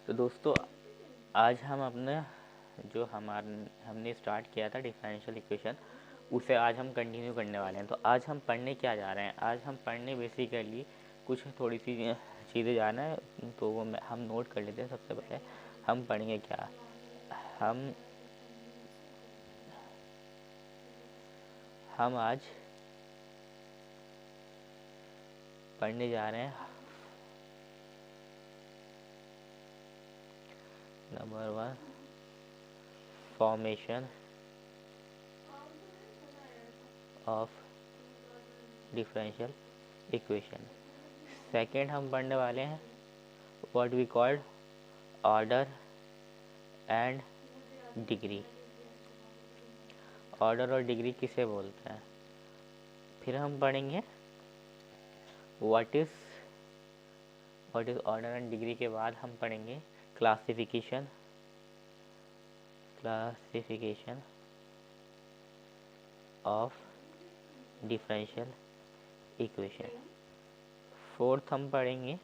तो दोस्तों आज हम अपने जो हमने स्टार्ट किया था डिफरेंशियल इक्वेशन उसे आज हम कंटिन्यू करने वाले हैं। तो आज हम पढ़ने क्या जा रहे हैं? आज हम पढ़ने बेसिकली कुछ थोड़ी सी चीज़ें जाना है, तो वो हम नोट कर लेते हैं। सबसे पहले हम पढ़ेंगे क्या, हम आज पढ़ने जा रहे हैं number 1 formation of differential equation. Second हम पढ़ने वाले हैं what we called order and degree. Order और डिग्री किसे बोलते हैं। फिर हम पढ़ेंगे what is order and degree के बाद हम पढ़ेंगे classification of differential equation. Fourth हम पढ़ेंगे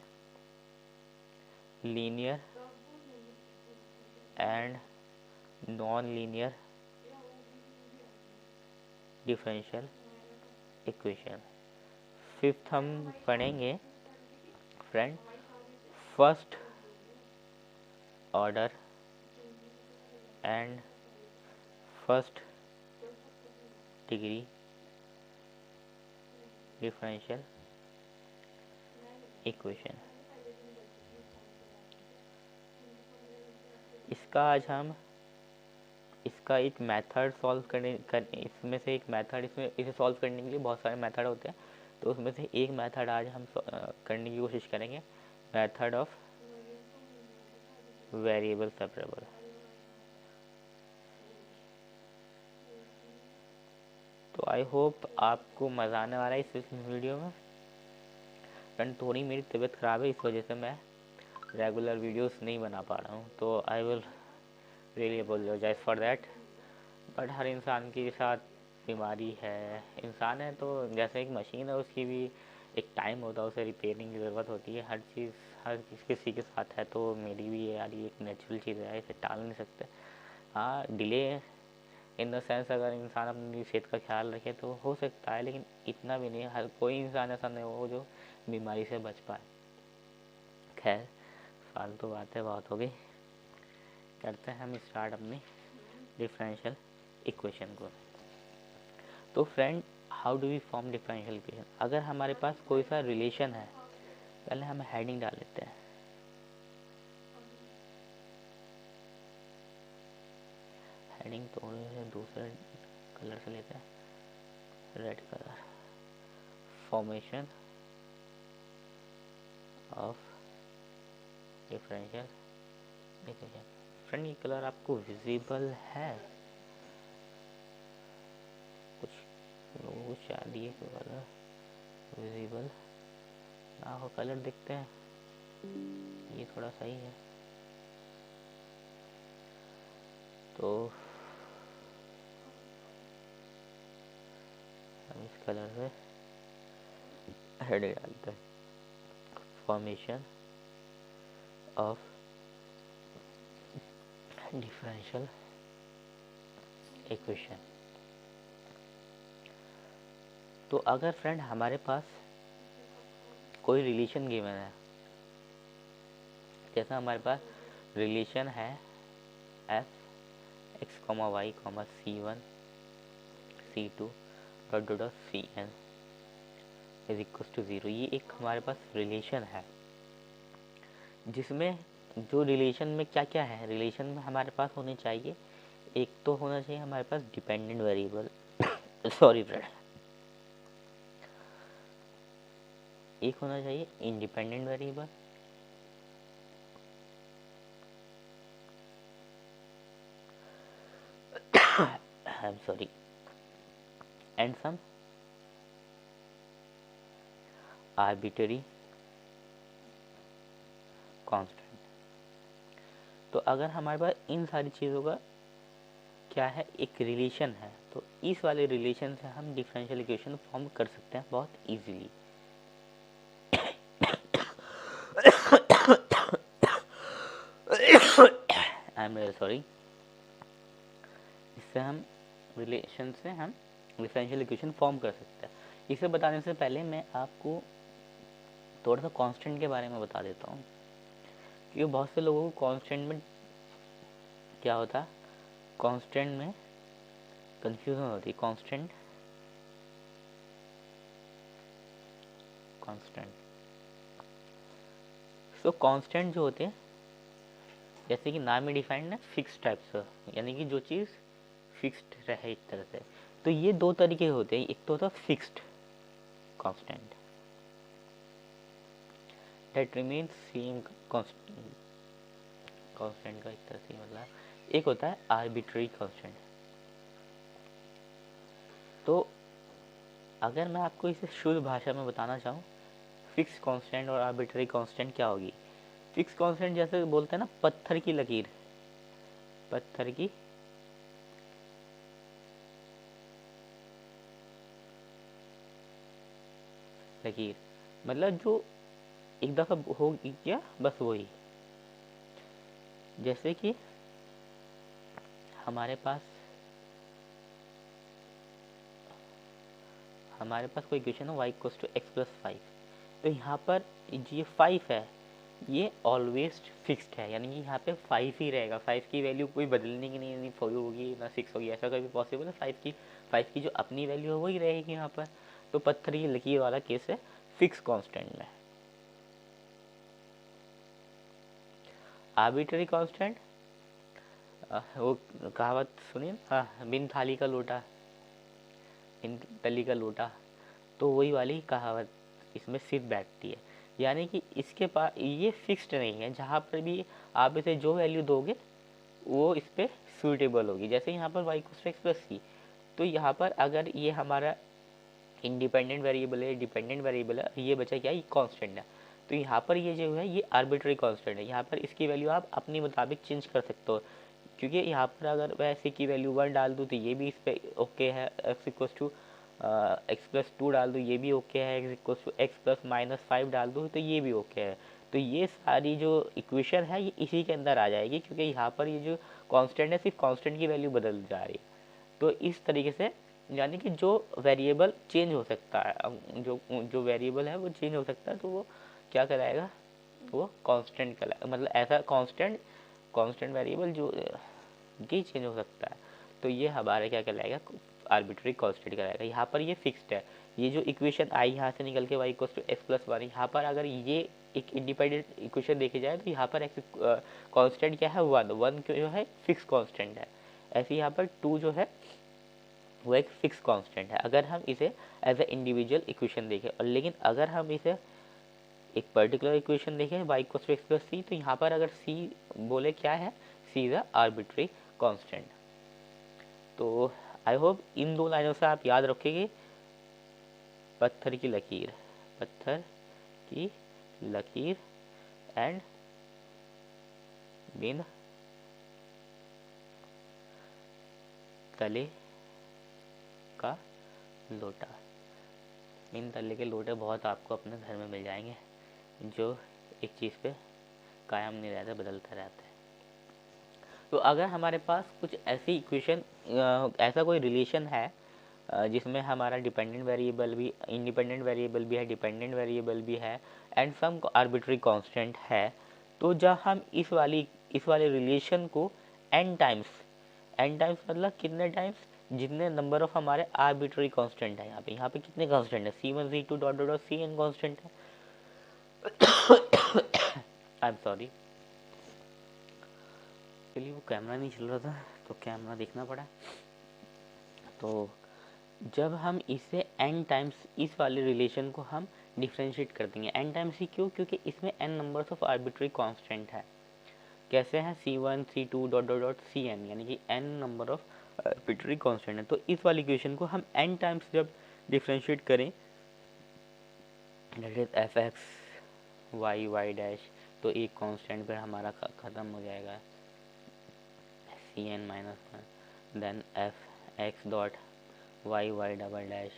linear and non linear differential equation. Fifth हम पढ़ेंगे friend first order and first degree differential equation. इसका एक मेथड सॉल्व इसमें से एक मेथड इसे सॉल्व करने के लिए बहुत सारे मेथड होते हैं, तो उसमें से एक मेथड आज हम करने की कोशिश करेंगे, मेथड ऑफ वेरिएबल सेपरेबल। तो आई होप आपको मज़ा आने वाला है इस वीडियो में। फ्रेंड थोड़ी मेरी तबीयत ख़राब है, इस वजह से मैं रेगुलर वीडियोस नहीं बना पा रहा हूँ, तो I will really apologise for that. But हर इंसान के साथ बीमारी है, इंसान है तो जैसे एक मशीन है, उसकी भी एक टाइम होता है, उसे रिपेयरिंग की ज़रूरत होती है। हर चीज़ किसी के साथ है, तो मेरी भी यार ये एक नेचुरल चीज़ है, इसे टाल नहीं सकते। हाँ, डिले इन द सेंस अगर इंसान अपनी सेहत का ख्याल रखे तो हो सकता है, लेकिन इतना भी नहीं। हर कोई इंसान ऐसा नहीं हो जो बीमारी से बच पाए। खैर फालतू बातें बहुत हो गई, करते हैं हम स्टार्ट अपनी डिफरेंशियल इक्वेशन को। तो friend how do we form differential equation. अगर हमारे पास कोई सा रिलेशन है, पहले हम हेडिंग डाल लेते हैं। हेडिंग थोड़े से दूसरे कलर से लेते हैं, red colour. Formation of differential equation. Friend ये कलर आपको विजिबल है? कुछ लोगों को शायद ये कलर विजिबल ना हो। कलर दिखते हैं, ये थोड़ा सही है। तो हम इस कलर से हेड डालते हैं, फॉर्मेशन ऑफ डिफरेंशियल इक्वेशन। तो अगर फ्रेंड हमारे पास कोई रिलेशन गिवन है, जैसा हमारे पास रिलेशन है f x, y, c1 c2 cn is equal to 0। ये एक हमारे पास रिलेशन है, जिसमें जो रिलेशन में क्या क्या है, रिलेशन में हमारे पास होने चाहिए, एक तो होना चाहिए हमारे पास डिपेंडेंट वेरिएबल सॉरी फ्रेंड, एक होना चाहिए independent variable, I am sorry, and some arbitrary constant. तो अगर हमारे पास इन सारी चीज़ों का क्या है, एक रिलेशन है, तो इस वाले रिलेशन से हम डिफरेंशियल इक्वेशन फॉर्म कर सकते हैं बहुत इजीली। आई एम सॉरी, इससे हम रिलेशन से हम डिफरेंशियल इक्वेशन फॉर्म कर सकते हैं। इसे बताने से पहले मैं आपको थोड़ा सा कांस्टेंट के बारे में बता देता हूँ, क्योंकि बहुत से लोगों को कांस्टेंट में क्या होता है, कांस्टेंट में कंफ्यूजन होती है। कांस्टेंट सो कांस्टेंट जो होते हैं, जैसे कि नाम में डिफाइंड है, फिक्स टाइप्स, यानी कि जो चीज़ फिक्स्ड रहे एक तरह से। तो ये दो तरीके होते हैं, एक तो होता है fixed constant that remains same constant का एक तरह से मतलब, एक होता है आर्बिट्रेरी कांस्टेंट। तो अगर मैं आपको इसे शुद्ध भाषा में बताना चाहूँ, फिक्स कांस्टेंट और आर्बिट्रेरी कांस्टेंट क्या होगी। फिक्स कांस्टेंट जैसे बोलते हैं ना, पत्थर की लकीर, पत्थर की लकीर मतलब जो एक दफ़ा होगी क्या, बस वही। जैसे कि हमारे पास कोई इक्वेशन है y equals to x plus 5। तो यहाँ पर ये 5 है, ये ऑलवेज फिक्स्ड है, यानी कि यहाँ पे 5 ही रहेगा। 5 की वैल्यू कोई बदलने की नहीं, 4 होगी ना 6 होगी, ऐसा कभी पॉसिबल है। 5 की जो अपनी वैल्यू है वही रहेगी यहाँ पर। तो पत्थर की लकीर वाला केस है फिक्स कांस्टेंट में। आर्बिट्रेरी कांस्टेंट, वो कहावत सुनिए, हाँ, बिन थाली का लोटा, बिन तली का लोटा, तो वही वाली कहावत इसमें सिर्फ बैठती है। यानी कि इसके पास ये फिक्स्ड नहीं है, जहाँ पर भी आप इसे जो वैल्यू दोगे वो इस पर सूटेबल होगी। जैसे यहाँ पर y equals to x plus C, तो यहाँ पर अगर ये हमारा इंडिपेंडेंट वेरिएबल है, डिपेंडेंट वेरिएबल है, ये बचा क्या, ये कांस्टेंट है। तो यहाँ पर ये जो है ये आर्बिट्रेरी कांस्टेंट है। यहाँ पर इसकी वैल्यू आप अपने मुताबिक चेंज कर सकते हो, क्योंकि यहाँ पर अगर मैं ऐसे की वैल्यू 1 डाल दूँ तो ये भी इस पर ओके है, X equals to x plus 2 डाल दूँ ये भी ओके है, X equals to x plus minus 5 डाल दूँ तो ये भी ओके है। तो ये सारी जो इक्वेशन है ये इसी के अंदर आ जाएगी, क्योंकि यहाँ पर ये जो कांस्टेंट है सिर्फ कांस्टेंट की वैल्यू बदल जा रही है। तो इस तरीके से, यानी कि जो वेरिएबल चेंज हो सकता है, जो वेरिएबल है वो चेंज हो सकता है, तो वो क्या कराएगा, वो कांस्टेंट कहलाएगा। मतलब ऐसा कांस्टेंट वेरिएबल जो कि चेंज हो सकता है, तो ये हमारे क्या कहलाएगा, आर्बिट्रेरी कांस्टेंट कहलाएगा। यहाँ पर ये फिक्स्ड है। ये जो इक्वेशन आई यहाँ से निकल के y equals to x plus 1, यहाँ पर अगर ये एक इंडिपेंडेंट इक्वेशन देखी जाए तो यहाँ पर एक्स कांस्टेंट क्या है, 1 जो है फिक्स कांस्टेंट है। ऐसे यहाँ पर 2 जो है वो एक फिक्स कांस्टेंट है, अगर हम इसे एज ए इंडिविजुअल इक्वेशन देखें। और लेकिन अगर हम इसे एक पर्टिकुलर इक्वेशन देखें y equals to x plus C, तो यहाँ पर अगर c बोले क्या है, c is a arbitrary constant. तो आई होप इन दो लाइनों से आप याद रखेंगे, पत्थर की लकीर, पत्थर की लकीर एंड बिन तले का लोटा। बिन तले के लोटे बहुत आपको अपने घर में मिल जाएंगे, जो एक चीज़ पे कायम नहीं रहते, बदलते रहते हैं। तो अगर हमारे पास कुछ ऐसी इक्वेशन, ऐसा कोई रिलेशन है जिसमें हमारा डिपेंडेंट वेरिएबल भी, इंडिपेंडेंट वेरिएबल भी है, डिपेंडेंट वेरिएबल भी है एंड सम आर्बिट्रेरी कांस्टेंट है, तो जब हम इस वाले रिलेशन को n टाइम्स मतलब कितने टाइम्स, जितने नंबर ऑफ हमारे आर्बिट्रेरी कांस्टेंट है, यहाँ पे कितने कांस्टेंट है, c1 c2 dot dot cn constant है। आई एम सॉरी, चलिए वो कैमरा नहीं चल रहा था तो कैमरा देखना पड़ा। तो जब हम इसे n टाइम्स, इस वाले रिलेशन को हम डिफ्रेंशिएट कर देंगे। n टाइम्स ही क्यों, क्योंकि इसमें n numbers of arbitrary constant है। कैसे हैं, c1 c2 dot dot dot cn, यानी कि n number of arbitrary constant है। तो इस वाली इक्वेशन को हम n टाइम्स जब डिफ्रेंशिएट करें, that is F X Y Y dash, तो एक कांस्टेंट पर हमारा ख़त्म हो जाएगा, cn minus 1, then F X dot Y Y double dash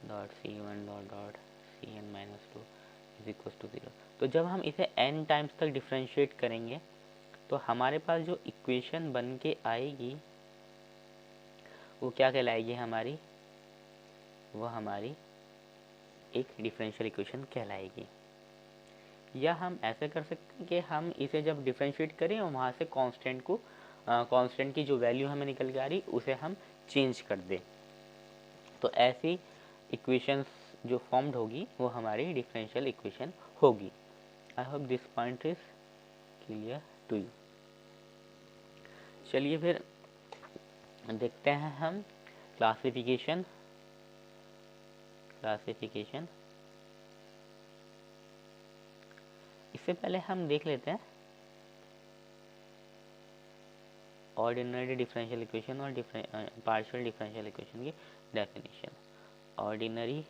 dot c1 dot dot cn minus 2 is equal to 0। तो जब हम इसे n टाइम्स तक डिफ्रेंशिएट करेंगे तो हमारे पास जो इक्वेशन बन के आएगी वो क्या कहलाएगी हमारी, वो हमारी एक डिफरेंशियल इक्वेशन कहलाएगी। या हम ऐसे कर सकते हैं कि हम इसे जब डिफरेंशिएट करें और वहाँ से कांस्टेंट की जो वैल्यू हमें निकल के आ रही उसे हम चेंज कर दें, तो ऐसी इक्वेशंस जो फॉर्म्ड होगी वो हमारी डिफरेंशियल इक्वेशन होगी। I hope this point is clear to you. चलिए फिर देखते हैं हम क्लासिफिकेशन। इससे पहले हम देख लेते हैं ऑर्डिनरी डिफरेंशियल इक्वेशन और पार्शियल डिफरेंशियल इक्वेशन की definition. Ordinary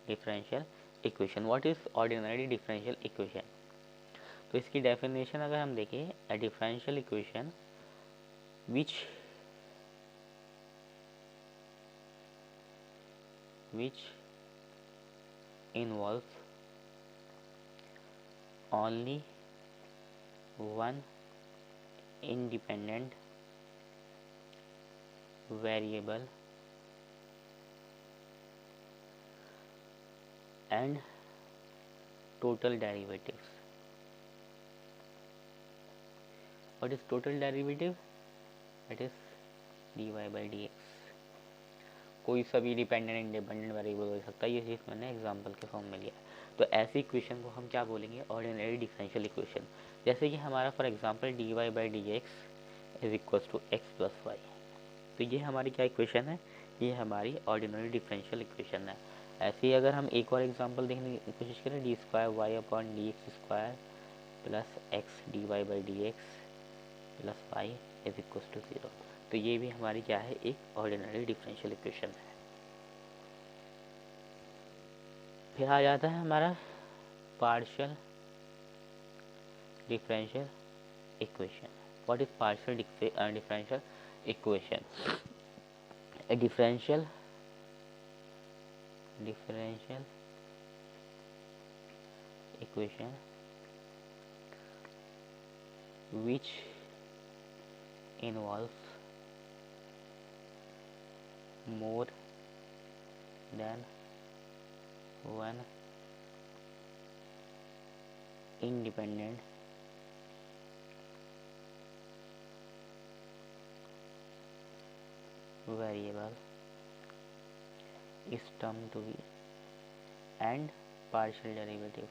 differential equation, what is ordinary differential equation? तो इसकी डेफिनेशन अगर हम देखें, a differential equation which involves only one independent variable and total derivatives. What is total derivative? That is dy by dx. कोई सा भी dependent independent variable हो सकता है, ये चीज़ मैंने एग्जांपल के फॉर्म में लिया है। तो ऐसी इक्वेशन को हम क्या बोलेंगे, ऑर्डिनरी डिफरेंशियल इक्वेशन। जैसे कि हमारा for example dy by D x is equal to x plus Y, तो ये हमारी क्या इक्वेशन है, ये हमारी ऑर्डिनरी डिफरेंशियल इक्वेशन है। ऐसे ही अगर हम एक और एग्जांपल देखने की कोशिश करें, D square Y upon D x square plus x D Y by D x plus Y is equal to 0, तो ये भी हमारी क्या है, एक ऑर्डिनरी डिफरेंशियल इक्वेशन है। फिर आ जाता है हमारा partial differential equation. What is partial differential equation? A differential equation which involves more than one independent variable is termed to be and partial derivative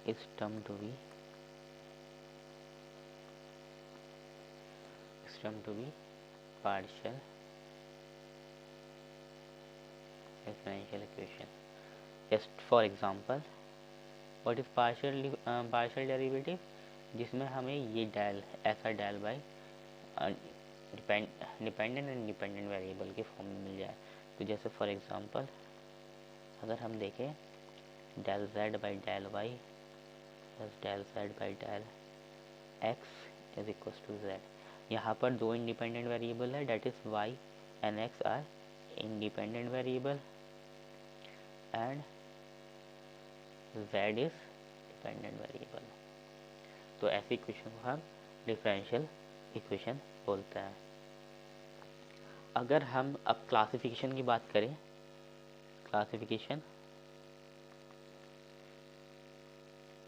is termed to be partial differential equation. Just for example, what is partial derivative? जिसमें हमें ये del ऐसा del by dependent and independent variable के form में मिल जाए। तो जैसे फॉर एग्जांपल अगर हम देखें del z by del y plus del z by del x is equal to z। यहाँ पर दो इंडिपेंडेंट वेरिएबल है, that is y and x are independent variable and z is dependent variable. तो ऐसी equation को हम differential equation बोलते हैं। अगर हम अब क्लासिफिकेशन की बात करें, क्लासिफिकेशन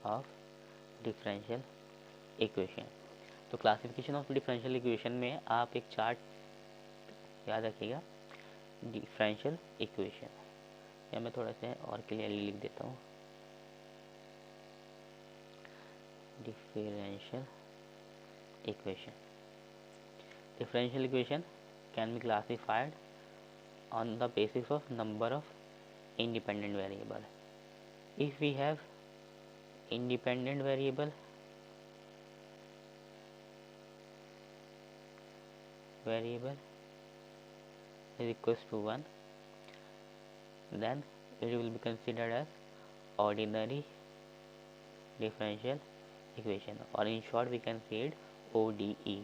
ऑफ डिफरेंशियल इक्वेशन, तो क्लासिफिकेशन ऑफ डिफरेंशियल इक्वेशन में आप एक चार्ट याद रखिएगा, डिफरेंशियल इक्वेशन, या मैं थोड़ा सा और क्लियरली लिख देता हूँ, differential equation can be classified on the basis of number of independent variable. If we have independent variable is equals to 1, then it will be considered as ordinary differential equation, or in short we can say it ODE.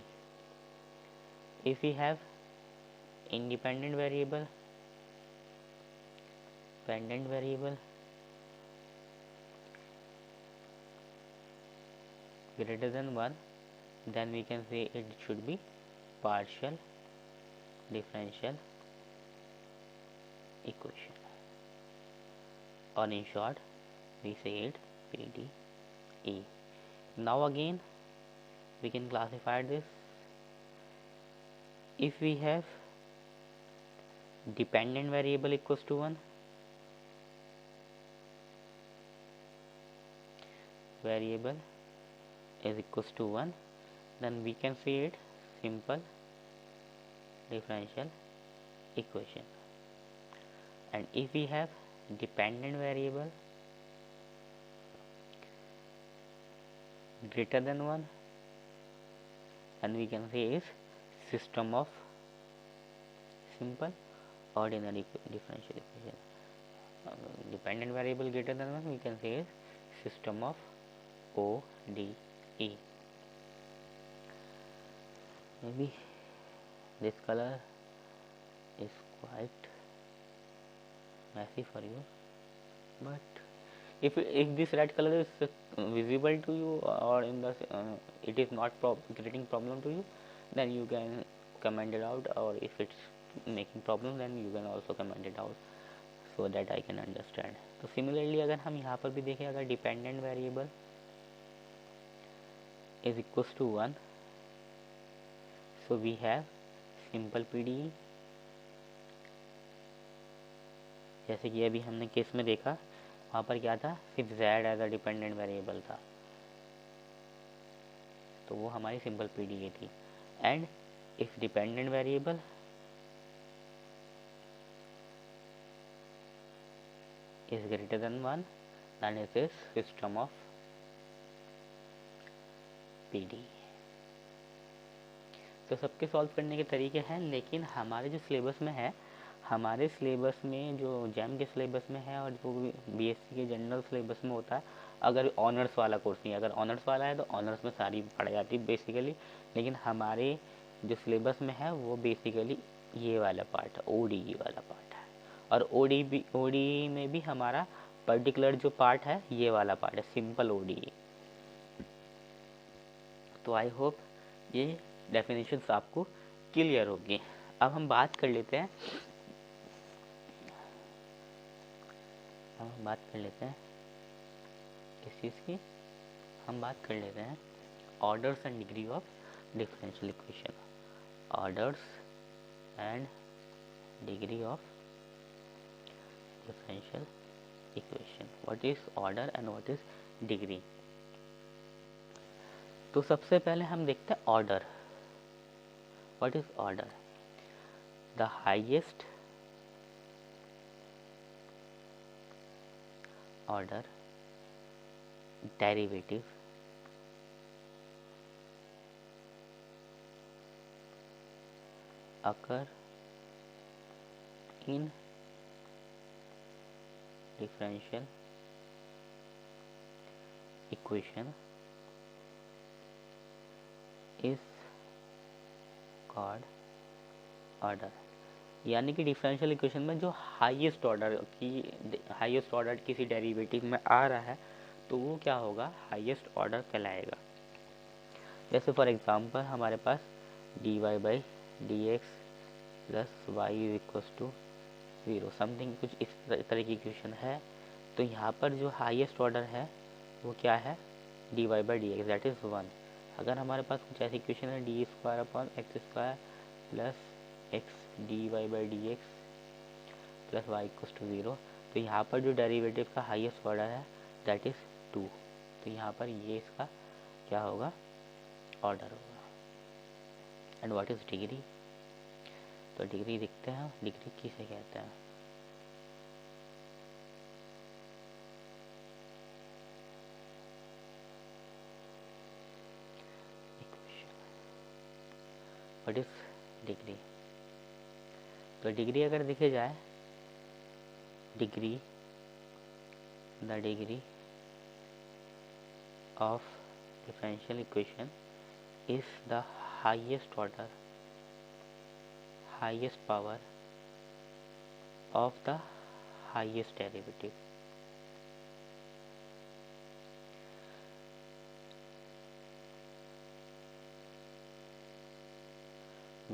if we have independent variable, dependent variable greater than 1, then we can say it should be partial differential equation, or in short we say it PDE. Now again we can classify this. If we have dependent variable equals to 1, variable is equals to 1, then we can see it simple differential equation. And if we have dependent variable greater than 1, and we can say is system of simple ordinary differential equation. Dependent variable greater than 1, we can say is system of ODE. Maybe this color is quite messy for you, but if this red color is visible to you, or in the it is not creating problem to you, then you can comment it out, or if it's making problem then you can also comment it out, so that I can understand. तो similarly अगर हम यहाँ पर भी देखें, अगर dependent variable is equals to 1, so we have simple PDE. जैसे कि अभी हमने केस में देखा, वहाँ पर क्या था, सिर्फ z as a dependent variable था, तो वो हमारी सिंपल PDE थी. And if dependent variable is greater than 1, then it is system of PDE. तो सबके सॉल्व करने के तरीके हैं, लेकिन हमारे जो सिलेबस में है, हमारे सिलेबस में जो जैम के सिलेबस में है और जो बीएससी के जनरल सिलेबस में होता है, अगर ऑनर्स वाला कोर्स नहीं है, अगर ऑनर्स वाला है तो ऑनर्स में सारी पढ़ाई जाती है बेसिकली, लेकिन हमारे जो सिलेबस में है वो बेसिकली ये वाला पार्ट है, ओडीई वाला पार्ट है. और ओडीई में भी हमारा पर्टिकुलर जो पार्ट है ये वाला पार्ट है, सिंपल ओडीई. तो आई होप ये डेफिनेशंस आपको क्लियर होगी. अब हम बात कर लेते हैं किस चीज़ की, हम बात कर लेते हैं orders and degree of differential equation. Orders and degree of differential equation. What is order and what is degree. तो सबसे पहले हम देखते हैं order. What is order? The highest order derivative occur in differential equation is called order. यानी कि differential equation में जो हाईएस्ट ऑर्डर किसी डेरिवेटिव में आ रहा है तो वो क्या होगा, हाईएस्ट ऑर्डर कहलाएगा. जैसे फॉर एग्जांपल हमारे पास dy by D x plus Y is equals to 0 something, कुछ इस तरह की इक्वेशन है. तो यहाँ पर जो हाईएस्ट ऑर्डर है वो क्या है, dy by D x, that is 1. अगर हमारे पास कुछ ऐसी इक्वेशन है d square upon x square plus x D Y by D x plus y equals to 0, तो यहाँ पर जो डेरिवेटिव का हाईएस्ट ऑर्डर है दैट इज़ 2. तो यहाँ पर ये इसका क्या होगा, ऑर्डर होगा. And what is degree. तो डिग्री देखते हैं, डिग्री किसे कहते हैं. What is degree. तो डिग्री अगर देखे जाए, degree the degree of differential equation is the highest order highest power of the highest derivative.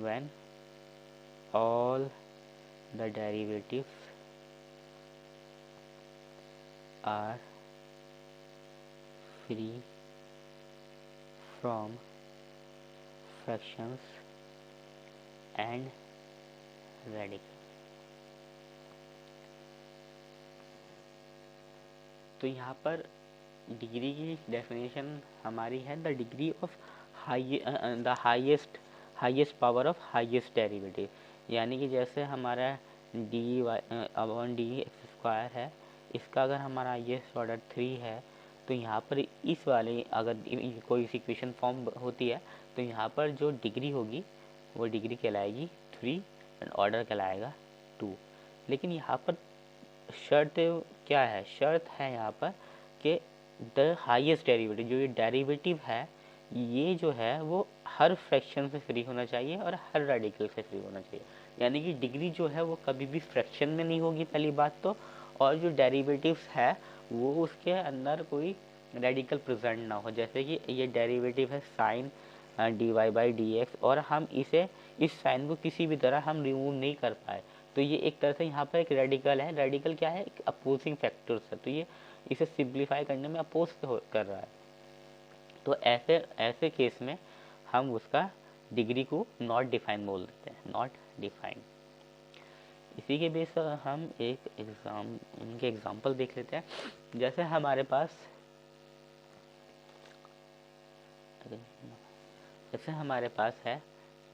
When all the derivatives are free from fractions and radical। तो यहाँ पर डिग्री की definition हमारी है the degree of the highest power of highest derivative, यानी कि जैसे हमारा d y upon D x square है, इसका अगर हमारा हाईएस्ट ऑर्डर 3 है तो यहाँ पर इस वाले अगर कोई इक्वेशन फॉर्म होती है तो यहाँ पर जो डिग्री होगी वो डिग्री कहलाएगी 3 एंड ऑर्डर कहलाएगा 2। लेकिन यहाँ पर शर्त क्या है? शर्त है यहाँ पर कि द हाईएस्ट डेरिवेटिव, जो ये डेरिवेटिव है ये जो है वो हर फ्रैक्शन से फ्री होना चाहिए और हर रेडिकल से फ्री होना चाहिए। यानी कि डिग्री जो है वो कभी भी फ्रैक्शन में नहीं होगी पहली बात तो, और जो डेरिवेटिव्स है वो उसके अंदर कोई रेडिकल प्रेजेंट ना हो। जैसे कि ये डेरिवेटिव है sign d Y by D x, और हम इसे इस साइन को किसी भी तरह हम रिमूव नहीं कर पाए तो ये एक तरह से यहाँ पर एक रेडिकल है। रेडिकल क्या है? एक अपोजिंग फैक्टर्स है, तो ये इसे सिंप्लीफाई करने में अपोज कर रहा है। तो ऐसे केस में हम उसका डिग्री को नॉट डिफाइन बोल देते हैं, नॉट डिफाइन। इसी के बेस पर हम एक इनके एग्जांपल देख लेते हैं। जैसे हमारे पास है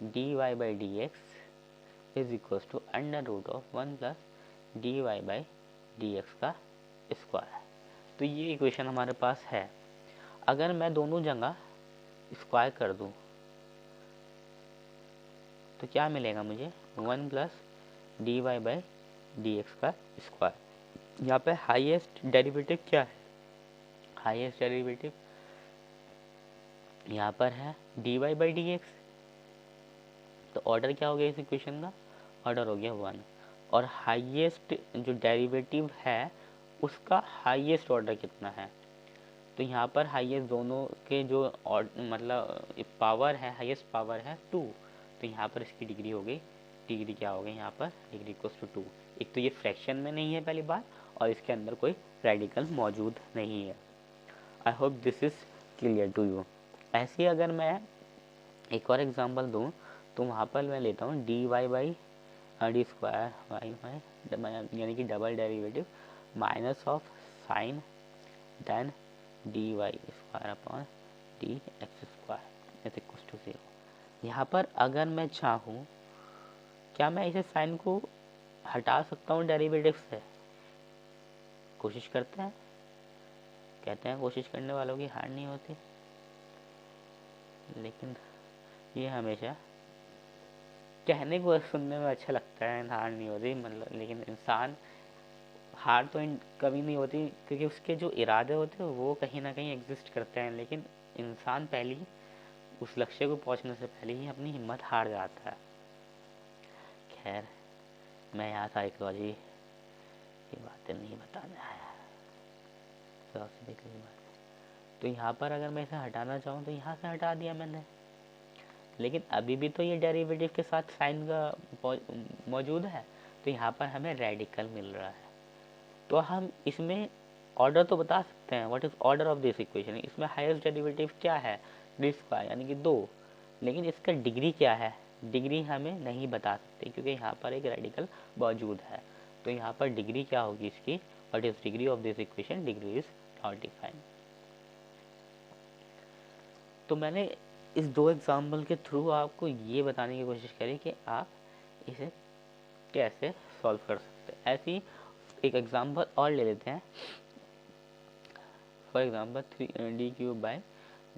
d Y by D x is equal to under root of 1 plus d Y by D x का स्क्वायर। तो ये इक्वेशन हमारे पास है। अगर मैं दोनों जगह स्क्वायर कर दूं तो क्या मिलेगा मुझे? 1 plus d Y by D x का स्क्वायर। यहाँ पे हाईएस्ट डेरिवेटिव क्या है? हाईएस्ट डेरिवेटिव यहाँ पर है d Y by D x. तो ऑर्डर क्या हो गया इस इक्वेशन का? ऑर्डर हो गया 1। और हाईएस्ट जो डेरिवेटिव है उसका हाईएस्ट ऑर्डर कितना है? तो यहाँ पर हाईएस्ट दोनों के जो मतलब पावर है, हाईएस्ट पावर है 2। तो यहाँ पर इसकी डिग्री हो गई, डिग्री क्या हो गई यहाँ पर? Degree equals to 2। एक तो ये फ्रैक्शन में नहीं है पहली बात, और इसके अंदर कोई रेडिकल मौजूद नहीं है। I hope this is clear to you. ऐसे अगर मैं एक और एग्जांपल दूँ तो वहाँ पर मैं लेता हूँ d Y by d square y by, यानी कि double derivative minus of sine then d y square upon D x square is equal to 0। यहाँ पर अगर मैं चाहूँ क्या मैं इसे साइन को हटा सकता हूँ डेरिवेटिव से? कोशिश करते हैं, कहते हैं कोशिश करने वालों की हार नहीं होती, लेकिन ये हमेशा कहने को सुनने में अच्छा लगता है हार नहीं होती, मतलब लेकिन इंसान हार तो कभी नहीं होती क्योंकि उसके जो इरादे होते हैं वो कहीं ना कहीं एग्जिस्ट करते हैं, लेकिन इंसान पहले ही उस लक्ष्य को पहुंचने से पहले ही अपनी हिम्मत हार जाता है। खैर मैं यहाँ साइकोलॉजी की बातें नहीं बताने आया, तो यहाँ पर अगर मैं इसे हटाना चाहूँ तो यहाँ से हटा दिया मैंने, लेकिन अभी भी तो ये डेरिवेटिव के साथ साइन का मौजूद है, तो यहाँ पर हमें रेडिकल मिल रहा है। तो हम इसमें ऑर्डर तो बता सकते हैं, what is order of this equation. इसमें हाईएस्ट डेरिवेटिव क्या है? डी स्क्वायर यानी कि 2, लेकिन इसका डिग्री क्या है? डिग्री हमें नहीं बता सकते क्योंकि यहाँ पर एक रेडिकल मौजूद है। तो यहाँ पर डिग्री क्या होगी इसकी? What is degree of this equation? Degree is not defined. तो मैंने इस 2 एग्जाम्पल के थ्रू आपको ये बताने की कोशिश करी कि आप इसे कैसे सॉल्व कर सकते हैं। ऐसी एक एग्जाम्पल और ले लेते हैं। For example 3d cube by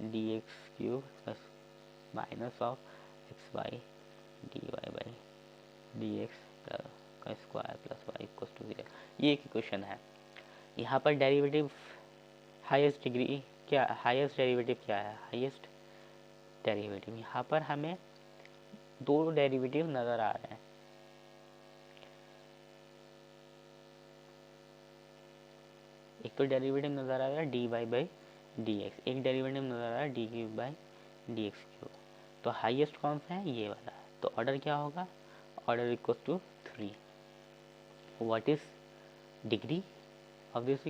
D x cube plus minus of X by D Y by D x का square plus Y equal to 0। ये एक इक्वेशन है। यहाँ पर डेरिवेटिव हाईएस्ट डिग्री क्या, हाईएस्ट डेरिवेटिव क्या है? हाईएस्ट डेरिवेटिव यहाँ पर हमें दो डेरिवेटिव नज़र आ रहे हैं। एक तो डेरिवेटिव नज़र आ रहा है dy बाई डी एक्स, एक डेरिवेटिव नज़र आ रहा है d cube by D x cube. तो हाईएस्ट कौन सा है? ये वाला। तो ऑर्डर क्या होगा? Order equal to 3। What is degree of this?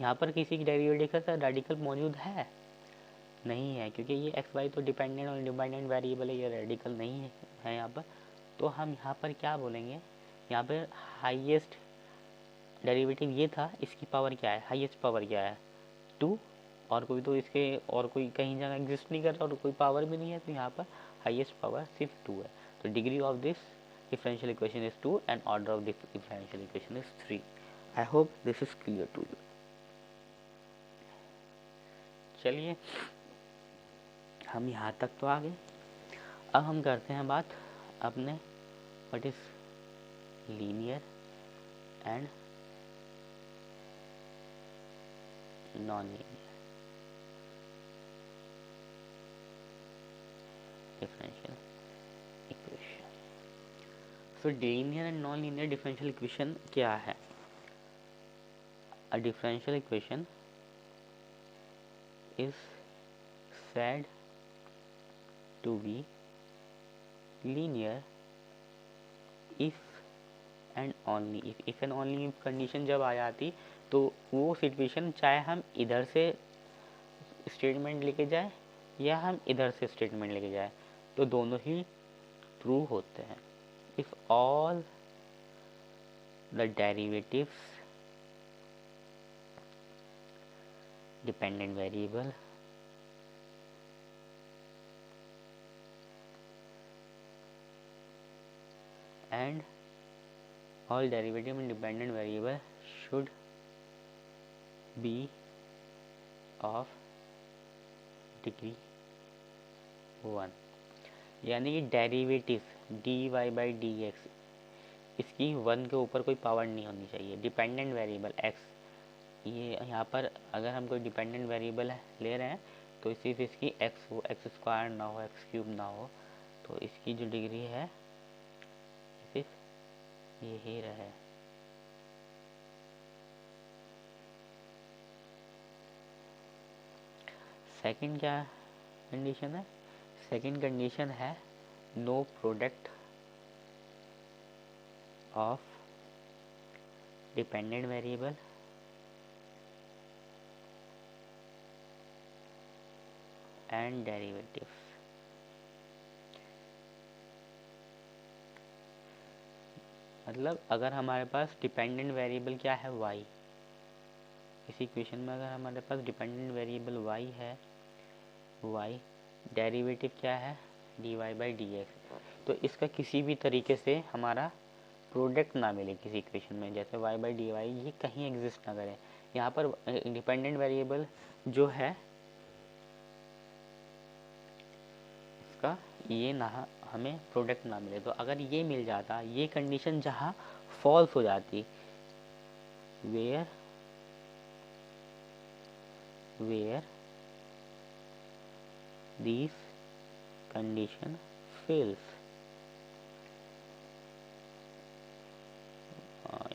यहाँ पर किसी डेरिवेटिव का रेडिकल मौजूद है? नहीं है, क्योंकि ये एक्स वाई तो डिपेंडेंट और इंडिपेंडेंट वेरिएबल है, ये रेडिकल नहीं है यहाँ पर। तो हम यहाँ पर क्या बोलेंगे? यहाँ पर हाईएस्ट डेरिवेटिव ये था, इसकी पावर क्या है? हाईएस्ट पावर क्या है? 2। और कोई तो इसके और कोई कहीं जगह एग्जिस्ट नहीं कर रहा और कोई पावर भी नहीं है, तो यहाँ पर हाईएस्ट पावर सिर्फ 2 है। तो degree of this differential equation is 2 and order of this differential equation is 3। I hope this is clear to you. चलिए हम यहाँ तक तो आ गए। अब हम करते हैं बात अपने what is linear and non linear differential equation. So linear and non linear differential equation क्या है? A differential equation is said to be linear if and only if and only if condition जब आ जाती तो वो situation चाहे हम इधर से स्टेटमेंट लेके जाए या हम इधर से स्टेटमेंट लेके जाए तो दोनों ही ट्रू होते हैं। If all the derivatives dependent variable and all derivative independent variable should be of degree 1। यानी कि derivative dy by D x इसकी 1 के ऊपर कोई पावर नहीं होनी चाहिए। डिपेंडेंट वेरिएबल x, ये यहाँ पर अगर हम कोई डिपेंडेंट वेरिएबल ले रहे हैं तो सिर्फ इसकी x हो, एक्स स्क्वायर ना हो, एक्स क्यूब ना हो, तो इसकी जो डिग्री है सिर्फ यही रहे। सेकंड क्या कंडीशन है? सेकंड कंडीशन है no product of dependent variable and derivatives. मतलब अगर हमारे पास डिपेंडेंट वेरिएबल क्या है? y। इस इक्वेशन में अगर हमारे पास डिपेंडेंट वेरिएबल y है, y डेरिवेटिव क्या है? dy by D x. तो इसका किसी भी तरीके से हमारा प्रोडक्ट ना मिले किसी इक्वेशन में, जैसे y बाई डी वाई ये कहीं एग्जिस्ट ना करे। यहाँ पर डिपेंडेंट वेरिएबल जो है इसका ये ना हमें प्रोडक्ट ना मिले। तो अगर ये मिल जाता, ये कंडीशन जहाँ फॉल्स हो जाती, where this condition fails,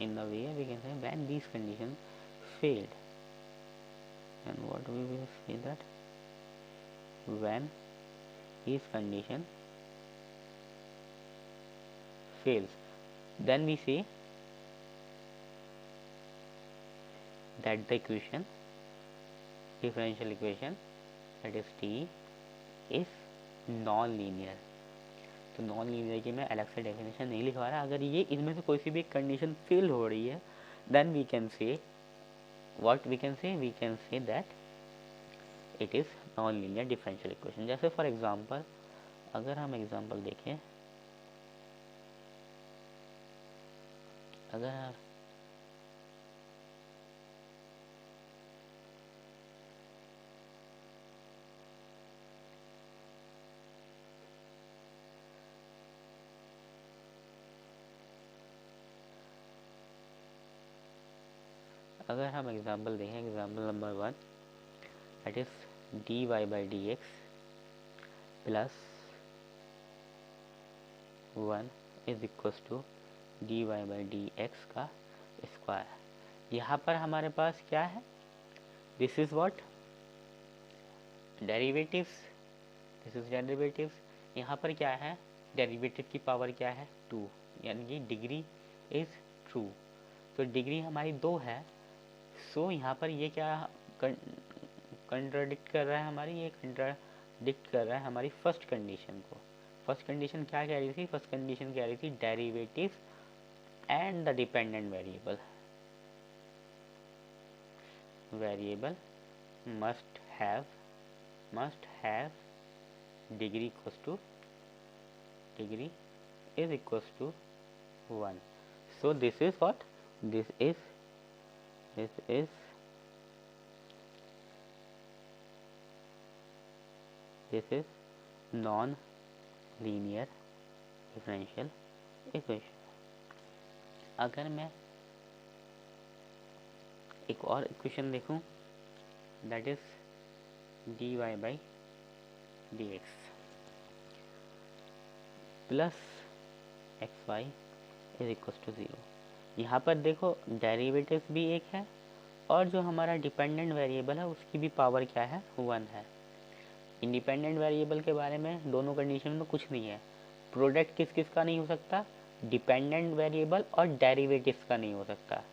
in the way we can say when these conditions failed, and what we will say that when this condition fails, then we say that the equation, differential equation, that is T is non-linear। तो non linear की मैं अलग से definition नहीं लिखवा रहा। अगर ये इनमें से कोई सी भी एक कंडीशन फेल हो रही है, then we can say what we can say that it is non linear differential equation. जैसे फॉर एग्जांपल अगर हम एग्जांपल देखें, अगर हम एग्जांपल देखें, example number 1 that is dy by D x plus 1 is equals to dy by D x का square. यहाँ पर हमारे पास क्या है, this is what, derivatives, this is derivatives. यहाँ पर क्या है, डेरिवेटिव की पावर क्या है 2, यानी कि डिग्री इज ट्रू। तो डिग्री हमारी 2 है। सो यहाँ पर ये क्या कंट्राडिक्ट कर रहा है, हमारी ये कंट्राडिक्ट कर रहा है हमारी फर्स्ट कंडीशन को। फर्स्ट कंडीशन क्या कह रही थी, फर्स्ट कंडीशन कह रही थी derivative and the dependent variable must have degree is equals to 1. So this is what, this is non-linear differential equation। अगर मैं एक और इक्वेशन देखूं, that is dy by D x plus x y is equal to 0। यहाँ पर देखो derivatives भी एक है और जो हमारा डिपेंडेंट वेरिएबल है उसकी भी पावर क्या है 1 है। इंडिपेंडेंट वेरिएबल के बारे में दोनों कंडीशन में कुछ नहीं है। प्रोडक्ट किस किस का नहीं हो सकता, डिपेंडेंट वेरिएबल और डेरिवेटिव्स का नहीं हो सकता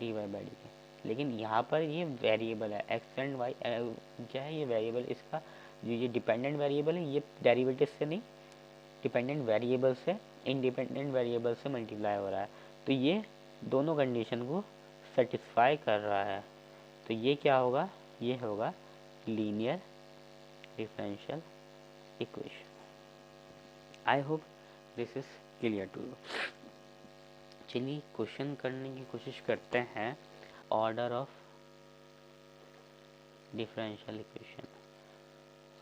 dy बाई डी एक्स। लेकिन यहाँ पर ये वेरिएबल है एक्स एंड वाई, क्या है ये वेरिएबल, इसका जो ये डिपेंडेंट वेरिएबल है ये डेरिवेटिव से नहीं, डिपेंडेंट वेरिएबल से इंडिपेंडेंट वेरिएबल से मल्टीप्लाई हो रहा है। तो ये दोनों कंडीशन को सेटिस्फाई कर रहा है। तो ये क्या होगा, ये होगा linear differential equation. I hope this is clear to you. चलिए क्वेश्चन करने की कोशिश करते हैं। Order of differential equation.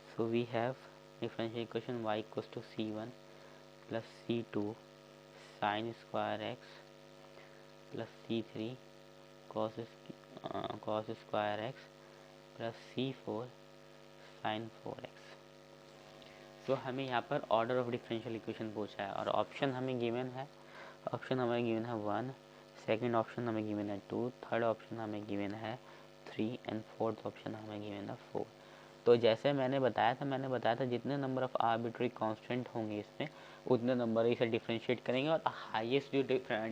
So we have differential equation y equals to c1 plus c2 sin square x plus c3 cos square x plus c4 sin 4x। तो हमें यहाँ पर ऑर्डर ऑफ डिफरेंशियल इक्वेशन पूछा है और option हमें given है, option हमें गिवन है 1, सेकेंड ऑप्शन हमें गिवन है 2, थर्ड ऑप्शन हमें गिवन है 3 एंड फोर्थ ऑप्शन हमें गिवन है 4। तो जैसे मैंने बताया था जितने नंबर ऑफ आर्बिट्री कांस्टेंट होंगे इसमें उतने नंबर इसे डिफ्रेंशिएट करेंगे और हाईएस्ट जो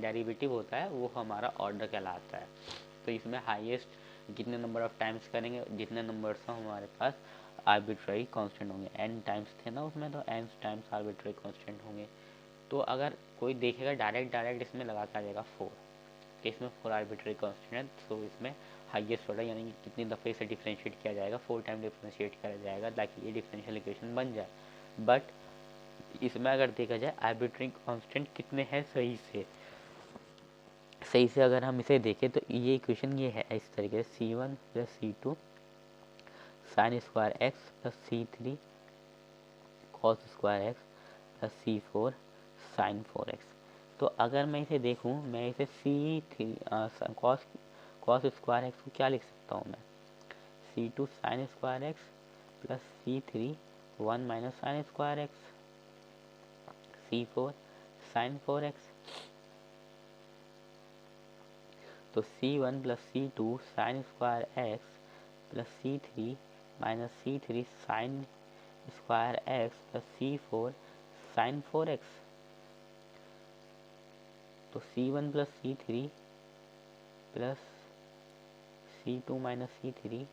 डेरिवेटिव होता है वो हमारा ऑर्डर कहलाता है। तो इसमें हाईएस्ट जितने नंबर ऑफ टाइम्स करेंगे जितने नंबर्स हमारे पास आर्बिट्री कांस्टेंट होंगे, n टाइम्स थे ना उसमें, तो n टाइम्स आर्बिट्री कांस्टेंट होंगे। तो अगर कोई देखेगा डायरेक्ट इसमें लगा के आ जाएगा 4, इसमें 4 आर्बिट्री कांस्टेंट है, तो इसमें हाईएस्ट ऑर्डर यानी कि कितनी दफ़े इसे डिफ्रेंशिएट किया जाएगा, 4 टाइम डिफ्रेंशिएट किया जाएगा ताकि ये डिफरेंशियल इक्वेशन बन जाए। बट इसमें अगर देखा जाए आर्बिट्री कांस्टेंट कितने हैं सही से अगर हम इसे देखें तो ये इक्वेशन ये है इस तरीके से, c1 plus c2 sine square x plus c3 cos square x plus c4 sine 4x। तो अगर मैं इसे देखूं, मैं इसे c3 कॉस स्क्वायर एक्स को क्या लिख सकता हूं मैं, c2 sine square x plus c3 1 minus sine square X c4 sine 4x। तो c1 plus c2 sine square x plus c3 minus c3 sine square x plus c4 sine 4x। तो c1 plus c3 plus c2 minus c3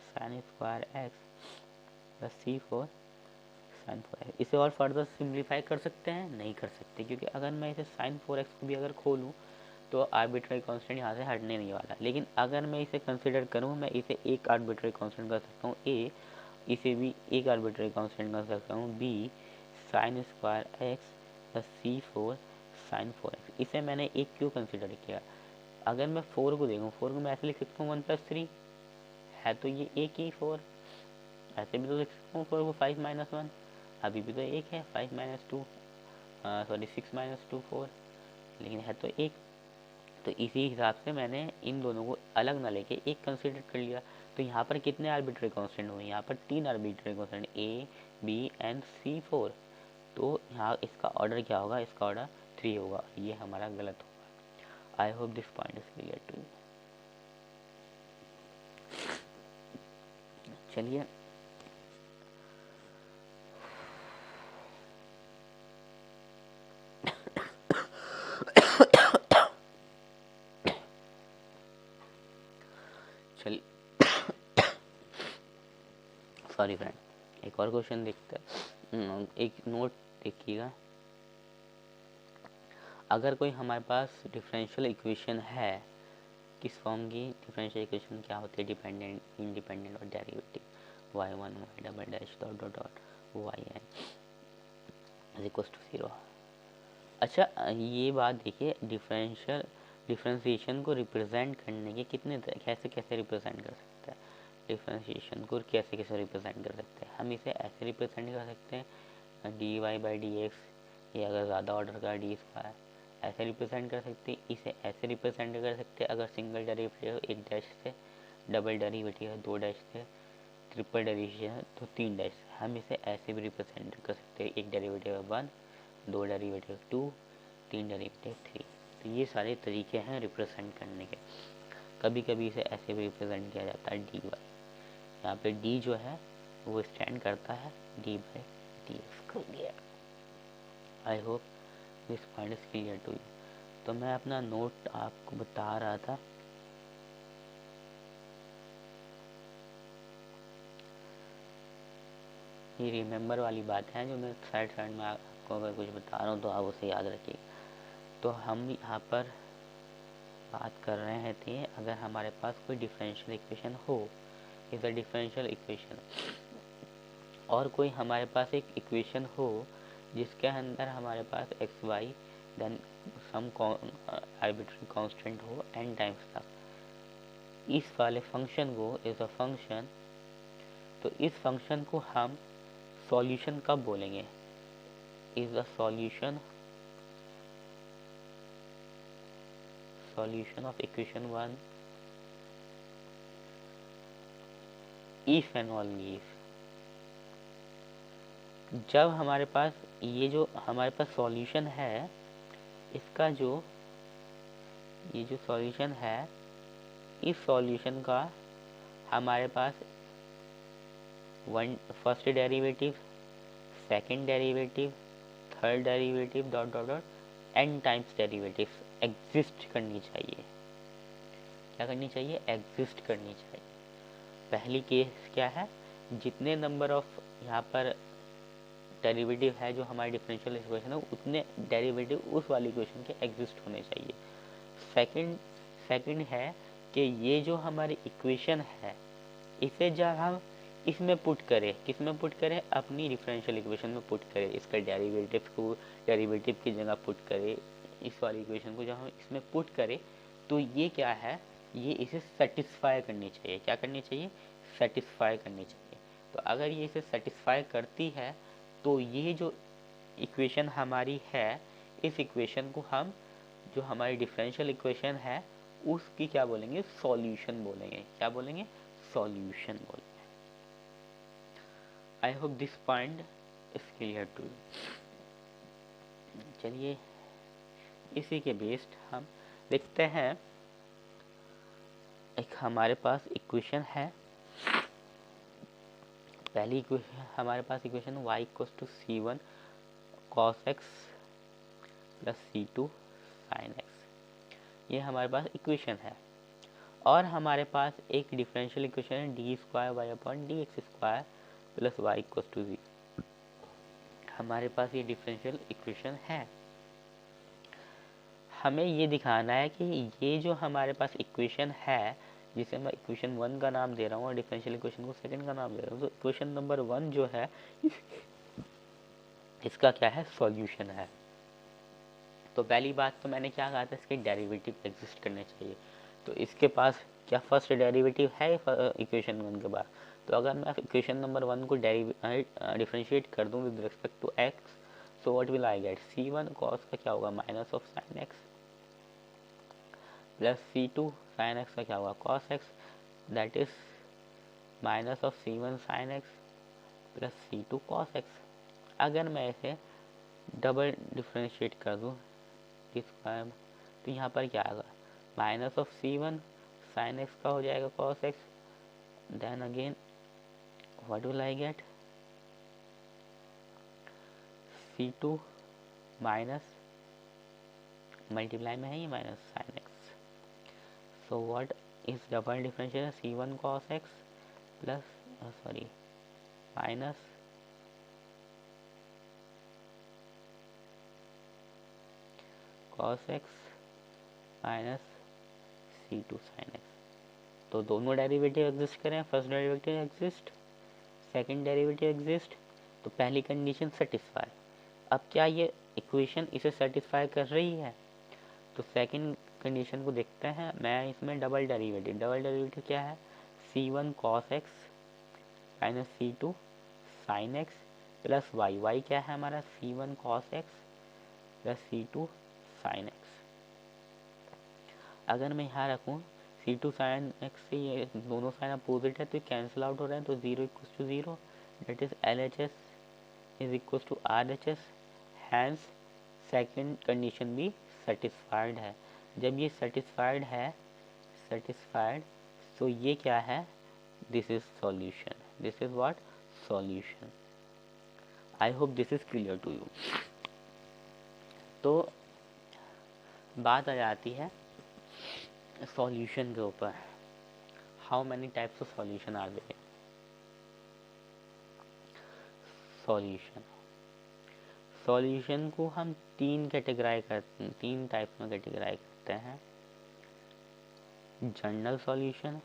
sine square x plus c4 sine 4x। इसे और further simplify कर सकते हैं, नहीं कर सकते, क्योंकि अगर मैं इसे साइन 4x को भी अगर खोलूँ तो आर्बिट्ररी कांस्टेंट यहाँ से हटने नहीं वाला। लेकिन अगर मैं इसे कंसिडर करूँ, मैं इसे एक आर्बिट्ररी कांस्टेंट कर सकता हूँ a, इसे भी एक आर्बिट्ररी कांस्टेंट कर सकता हूँ b sine square x plus c4 sine 4x। इसे मैंने एक क्यों कंसिडर किया, अगर मैं 4 को देखूँ, 4 को मैं ऐसे लिख सकता हूँ 1 प्लस 3 है, तो ये एक ही 4, ऐसे भी तो लिख सकता हूँ 4 को 5 माइनस 1, अभी भी तो एक है 5 माइनस 2 सॉरी 6 माइनस 2 4, लेकिन है तो एक। तो इसी हिसाब से मैंने इन दोनों को अलग ना लेके एक कंसिडर कर लिया। तो यहाँ पर कितने आर्बिट्ररी कांस्टेंट हुए, यहाँ पर 3 arbitrary constant a b and c4। तो यहाँ इसका ऑर्डर क्या होगा, इसका ऑर्डर 3 होगा, ये हमारा गलत होगा। I hope this point is clear to you. चलिए चलिए सॉरी फ्रेंड, एक और क्वेश्चन देखते हैं। एक नोट देखिएगा, अगर कोई हमारे पास डिफरेंशियल इक्वेशन है, किस फॉर्म की डिफरेंशियल इक्वेशन क्या होती है, डिपेंडेंट, इंडिपेंडेंट और derivative, y1 y double dash dot dot dot yn is equal to 0। अच्छा ये बात देखिए, डिफरेंशिएशन को रिप्रेजेंट करने के कितने कैसे कैसे रिप्रेजेंट कर सकते हैं, डिफरेंशिएशन को कैसे कैसे रिप्रेजेंट कर सकते हैं। हम इसे ऐसे रिप्रेजेंट कर सकते हैं dy बाई डी एक्स, ये अगर ज़्यादा ऑर्डर का डी स्क्वायर, ऐसे रिप्रेजेंट कर सकते हैं। इसे ऐसे रिप्रेजेंट कर सकते हैं अगर सिंगल डेरिवेटिव एक डैश से, डबल डेरिवेटिव है 2 डैश से, ट्रिपल डेरिवेटिव है तो 3 डैश से। हम इसे ऐसे भी रिप्रेजेंट कर सकते हैं, एक डेरिवेटिव है 1, 2 डेरिवेटिव 2, 3 डेरिवेटिव 3। तो ये सारे तरीके हैं रिप्रेजेंट करने के। कभी कभी इसे ऐसे भी रिप्रेजेंट किया जाता है dy, यहाँ पे d जो है वो स्टैंड करता है d by D x. I hope this point is clear to you. तो मैं अपना नोट आपको बता रहा था, ये रिमेंबर वाली बात है जो मैं साइड में आपको अगर कुछ बता रहा हूँ तो आप उसे याद रखिए। तो हम यहाँ पर बात कर रहे थे, अगर हमारे पास कोई डिफरेंशियल इक्वेशन हो, इज अ डिफरेंशियल इक्वेशन, और कोई हमारे पास एक इक्वेशन हो जिसके अंदर हमारे पास x Y then some arbitrary constant हो n टाइम्स तक, इस वाले फंक्शन को इज अ फंक्शन, तो इस फंक्शन को हम सॉल्यूशन कब बोलेंगे, is a solution of equation 1 if and only if, जब हमारे पास ये जो हमारे पास सॉल्यूशन है, इसका जो ये जो सॉल्यूशन है, इस सॉल्यूशन का हमारे पास first derivative, second derivative, third derivative dot dot dot n times derivative exist करनी चाहिए। क्या करनी चाहिए, एग्जिस्ट करनी चाहिए। पहली केस क्या है, जितने नंबर ऑफ यहाँ पर डेरिवेटिव है जो हमारी डिफरेंशियल इक्वेशन है, उतने डेरिवेटिव उस वाली इक्वेशन के एग्जिस्ट होने चाहिए। सेकंड है कि ये जो हमारी इक्वेशन है, इसे जब हम इसमें पुट करें, किस में पुट करें, अपनी डिफरेंशियल इक्वेशन में पुट करें, इसका डेरिवेटिव को डेरिवेटिव की जगह पुट करें, इस वाली इक्वेशन को जब हम इसमें पुट करें तो ये क्या है, ये इसे सेटिस्फाई करनी चाहिए। क्या करनी चाहिए, सेटिस्फाई करनी चाहिए। तो अगर ये इसे सेटिस्फाई करती है तो ये जो इक्वेशन हमारी है, इस इक्वेशन को हम, जो हमारी डिफरेंशियल इक्वेशन है, उसकी क्या बोलेंगे, सॉल्यूशन बोलेंगे। क्या बोलेंगे, सॉल्यूशन बोलेंगे। I hope this point is clear to you. चलिए इसी के बेस्ड हम देखते हैं, एक हमारे पास इक्वेशन है, पहली इक्वेशन हमारे पास equation y equals to c1 cos x plus c2 sin x, ये हमारे पास इक्वेशन है। और हमारे पास एक डिफरेंशियल इक्वेशन है d square Y upon D x square plus y equals to 0। हमारे पास ये डिफरेंशियल इक्वेशन है। हमें ये दिखाना है कि ये जो हमारे पास इक्वेशन है, जिसे मैं इक्वेशन 1 का नाम दे रहा हूँ और डिफरेंशियल इक्वेशन को सेकंड का नाम दे रहा हूँ, तो इक्वेशन नंबर 1 जो है इसका क्या है, सॉल्यूशन है। तो पहली बात तो मैंने क्या कहा था, इसके डेरिवेटिव एग्जिस्ट करने चाहिए। तो इसके पास क्या फर्स्ट डेरिवेटिव है इक्वेशन 1 के बाद, तो अगर मैं इक्वेशन नंबर 1 को डिफरेंशिएट कर दूँ with respect to x, so what will I get, c1 cos का क्या होगा, minus of sine x, plus c2 sine x का क्या होगा, cos x, that is minus of c1 sine x plus c2 cos x। अगर मैं इसे double differentiate कर दूँ स्क्वायर, तो यहाँ पर क्या आएगा, minus of c1 sine x का हो जाएगा cos x, then again what will I get, c2 minus multiply में है ये minus sine x, so what is double differential, c1 cos x plus sorry minus cos x minus c2 sin x। तो दोनों derivative exist करें, first derivative exist, second derivative exist, तो पहली condition satisfy. अब क्या ये इक्वेशन इसे satisfy कर रही है, तो सेकंड कंडीशन को देखते हैं। मैं इसमें डबल डेरिवेटिव क्या है, c1 cos x minus c2 sin x plus y क्या है हमारा, c1 cos x plus c2 sin x। अगर मैं यहाँ रखूँ c2 sin x से ये दोनों साइन अपोजिट है तो कैंसिल आउट हो रहे हैं, तो 0 equals to 0, that is LHS is equals to RHS, hence second condition भी सेटिस्फाइड है। जब ये सेटिस्फाइड है, तो ये क्या है, this is solution, this is what, solution. I hope this is clear to you. तो बात आ जाती है सॉल्यूशन के ऊपर, how many types of solution are there. Solution को हम तीन टाइप में कैटेगराइज करते हैं, general solution,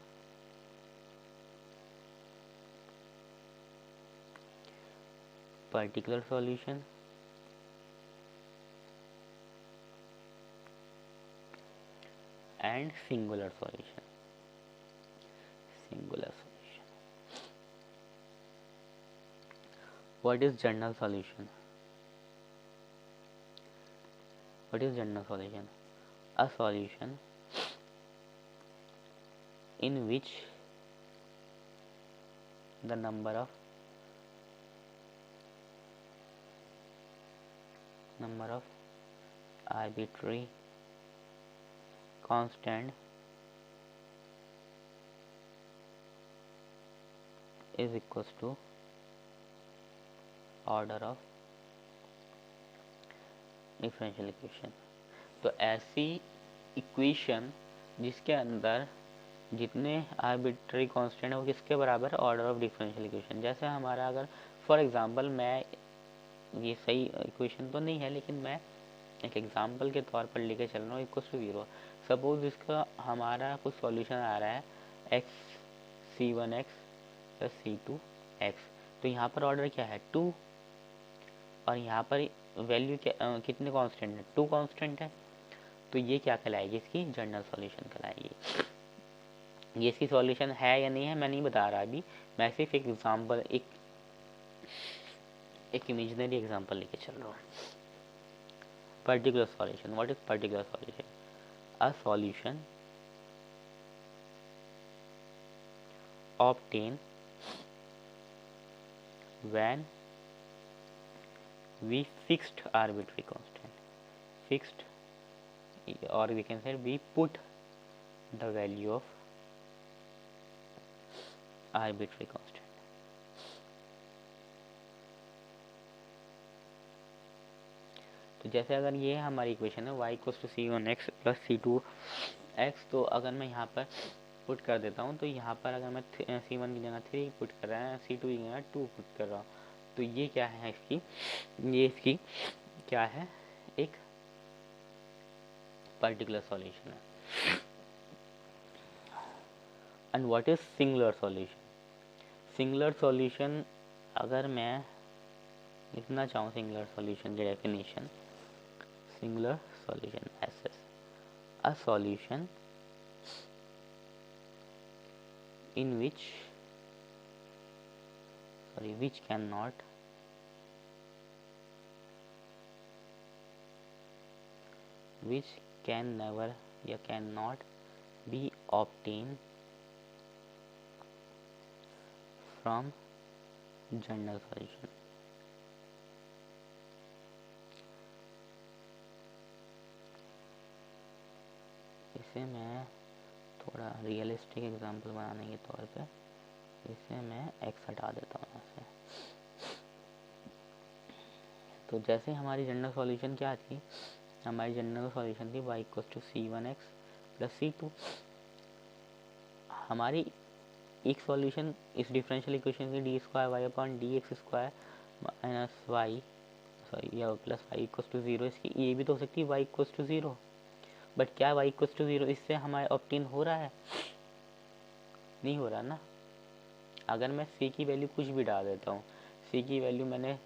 particular solution and singular solution. What is general solution? A solution in which the number of arbitrary constant is equals to order of differential equation. तो ऐसी equation जिसके अंदर जितने आर्बिट्ररी कांस्टेंट है वो किसके बराबर है, ऑर्डर ऑफ डिफरेंशियल इक्वेशन। जैसे हमारा अगर फॉर एग्जांपल, मैं ये सही इक्वेशन तो नहीं है लेकिन मैं एक एग्जांपल के तौर पर लेके चल रहा हूँ, इक्वल्स टू 0। सपोज इसका हमारा कुछ सॉल्यूशन आ रहा है x c1x प्लस c2x, तो यहाँ पर ऑर्डर क्या है 2, और यहाँ पर वैल्यू कितने कांस्टेंट है, 2 कांस्टेंट है। तो ये क्या कहलाएगी, इसकी जनरल सॉल्यूशन कहलाएगी। ये इसकी सॉल्यूशन है या नहीं है मैं नहीं बता रहा अभी, मैं सिर्फ एक एग्जांपल, एक इमेजिनरी एग्जांपल लेके चल रहा हूँ। Particular solution, what is particular solution? A solution obtained when we fixed arbitrary constant, or we can say we put the value of arbitrary constant। तो जैसे अगर ये हमारी इक्वेशन है y equals to c1x plus c2x, तो अगर मैं यहाँ पर पुट कर देता हूँ, तो यहाँ पर अगर मैं c1 की जगह 3 पुट कर रहा है, c2 की जगह 2 पुट कर रहा हूँ, तो ये क्या है इसकी क्या है, एक पर्टिकुलर सॉल्यूशन है। And what is singular solution? Singular solution, अगर मैं लिखना चाहूँ सिंगुलर सॉल्यूशन की definition, singular solution S a solution in which cannot can never या cannot be obtained from general solution। इसे मैं थोड़ा रियलिस्टिक एग्जांपल बनाने के तौर पे इसे मैं x हटा देता हूँ यहाँ से। तो जैसे हमारी जनरल सॉल्यूशन क्या थी, हमारी जनरल सॉल्यूशन थी y equal to c1x plus c2। हमारी एक सॉल्यूशन इस डिफरेंशियल इक्वेशन की d square Y upon D x square minus y या प्लस वाई इक्वल टू 0, इसकी ये भी तो हो सकती है y इक्वल टू 0। बट क्या y इक्वल टू 0 इससे हमारे ऑप्टेन हो रहा है? नहीं हो रहा ना। अगर मैं c की वैल्यू कुछ भी डाल देता हूँ, c की वैल्यू मैंने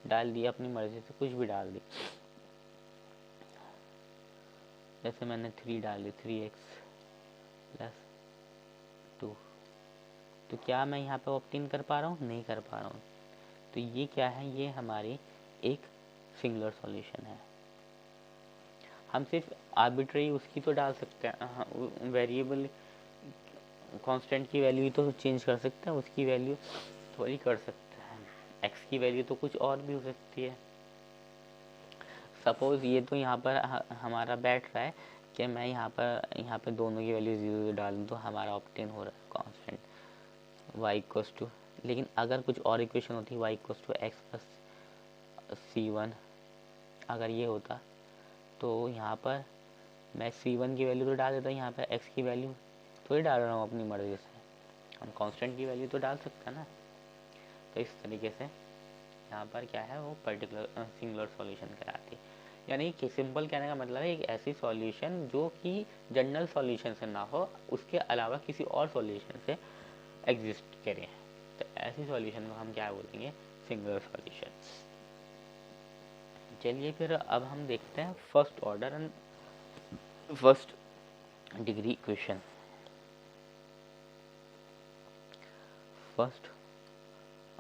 डाल दी अपनी मर्ज़ी से, कुछ भी डाल दी, जैसे मैंने 3 डाल दी, 3x प्लस 2, तो क्या मैं यहाँ पे ऑप्टेन कर पा रहा हूँ? नहीं कर पा रहा हूँ। तो ये क्या है? ये हमारी एक सिंगुलर सॉल्यूशन है। हम सिर्फ आर्बिट्रेरी उसकी तो डाल सकते हैं, वेरिएबल कांस्टेंट की वैल्यू तो चेंज कर सकते हैं, उसकी वैल्यू थोड़ी कर सकते हैं। एक्स की वैल्यू तो कुछ और भी हो सकती है। सपोज़ ये तो यहाँ पर हमारा बैठ रहा है कि मैं यहाँ पर दोनों की वैल्यू 0 डाल दूँ तो हमारा ऑप्टेन हो रहा है कांस्टेंट y इक्वल टू। लेकिन अगर कुछ और इक्वेशन होती y equal to x plus c1, अगर ये होता तो यहाँ पर मैं c1 की वैल्यू तो डाल देता, यहाँ पर x की वैल्यू थोड़ी डाल रहा हूँ अपनी मर्ज़ी से, हम कांस्टेंट की वैल्यू तो डाल सकते हैं ना। तो इस तरीके से यहाँ पर क्या है, वो पर्टिकुलर सिंगुलर सॉल्यूशन कहलाती है। यानी कि सिंपल कहने का मतलब है एक ऐसी सॉल्यूशन जो कि जनरल सॉल्यूशन से ना हो, उसके अलावा किसी और सॉल्यूशन से एग्जिस्ट करें, तो ऐसी सॉल्यूशन को हम क्या बोलेंगे? Singular solution. चलिए फिर अब हम देखते हैं first order and first degree equation. First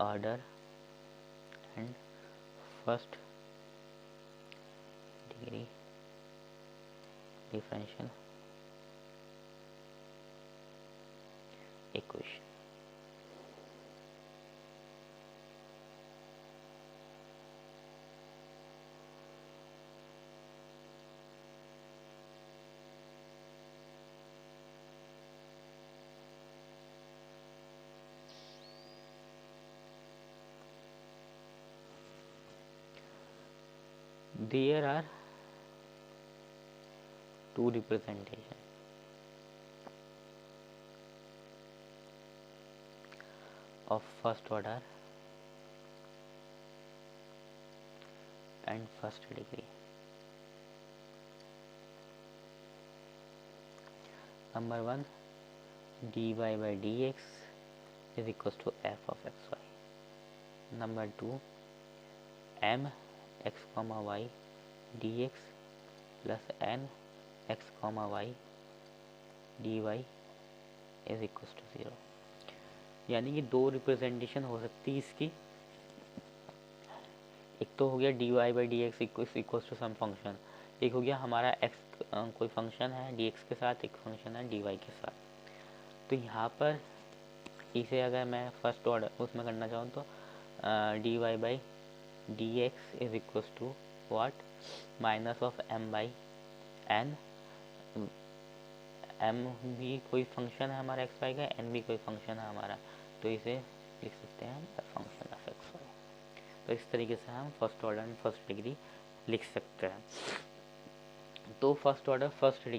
order and first degree differential equation. There are two representation of first order and first degree. Number 1, dy by dx is equals to f of xy. Number 2, m x comma y dx plus n x comma y dy is equals to 0। यानी कि दो representation हो सकती है इसकी। एक तो हो गया dy by dx equals to some function, एक हो गया हमारा x कोई फंक्शन है dx के साथ, एक फंक्शन है dy के साथ। तो यहाँ पर इसे अगर मैं फर्स्ट ऑर्डर उसमें करना चाहूँ तो dy by dx is equals to what? Minus of m by n। m भी कोई फंक्शन है हमारा एक्स वाई का, n भी कोई फंक्शन है हमारा, तो इसे लिख सकते हैं the function of x y. तो इस तरीके से हम first order and first degree लिख सकते हैं। तो फर्स्ट ऑर्डर फर्स्ट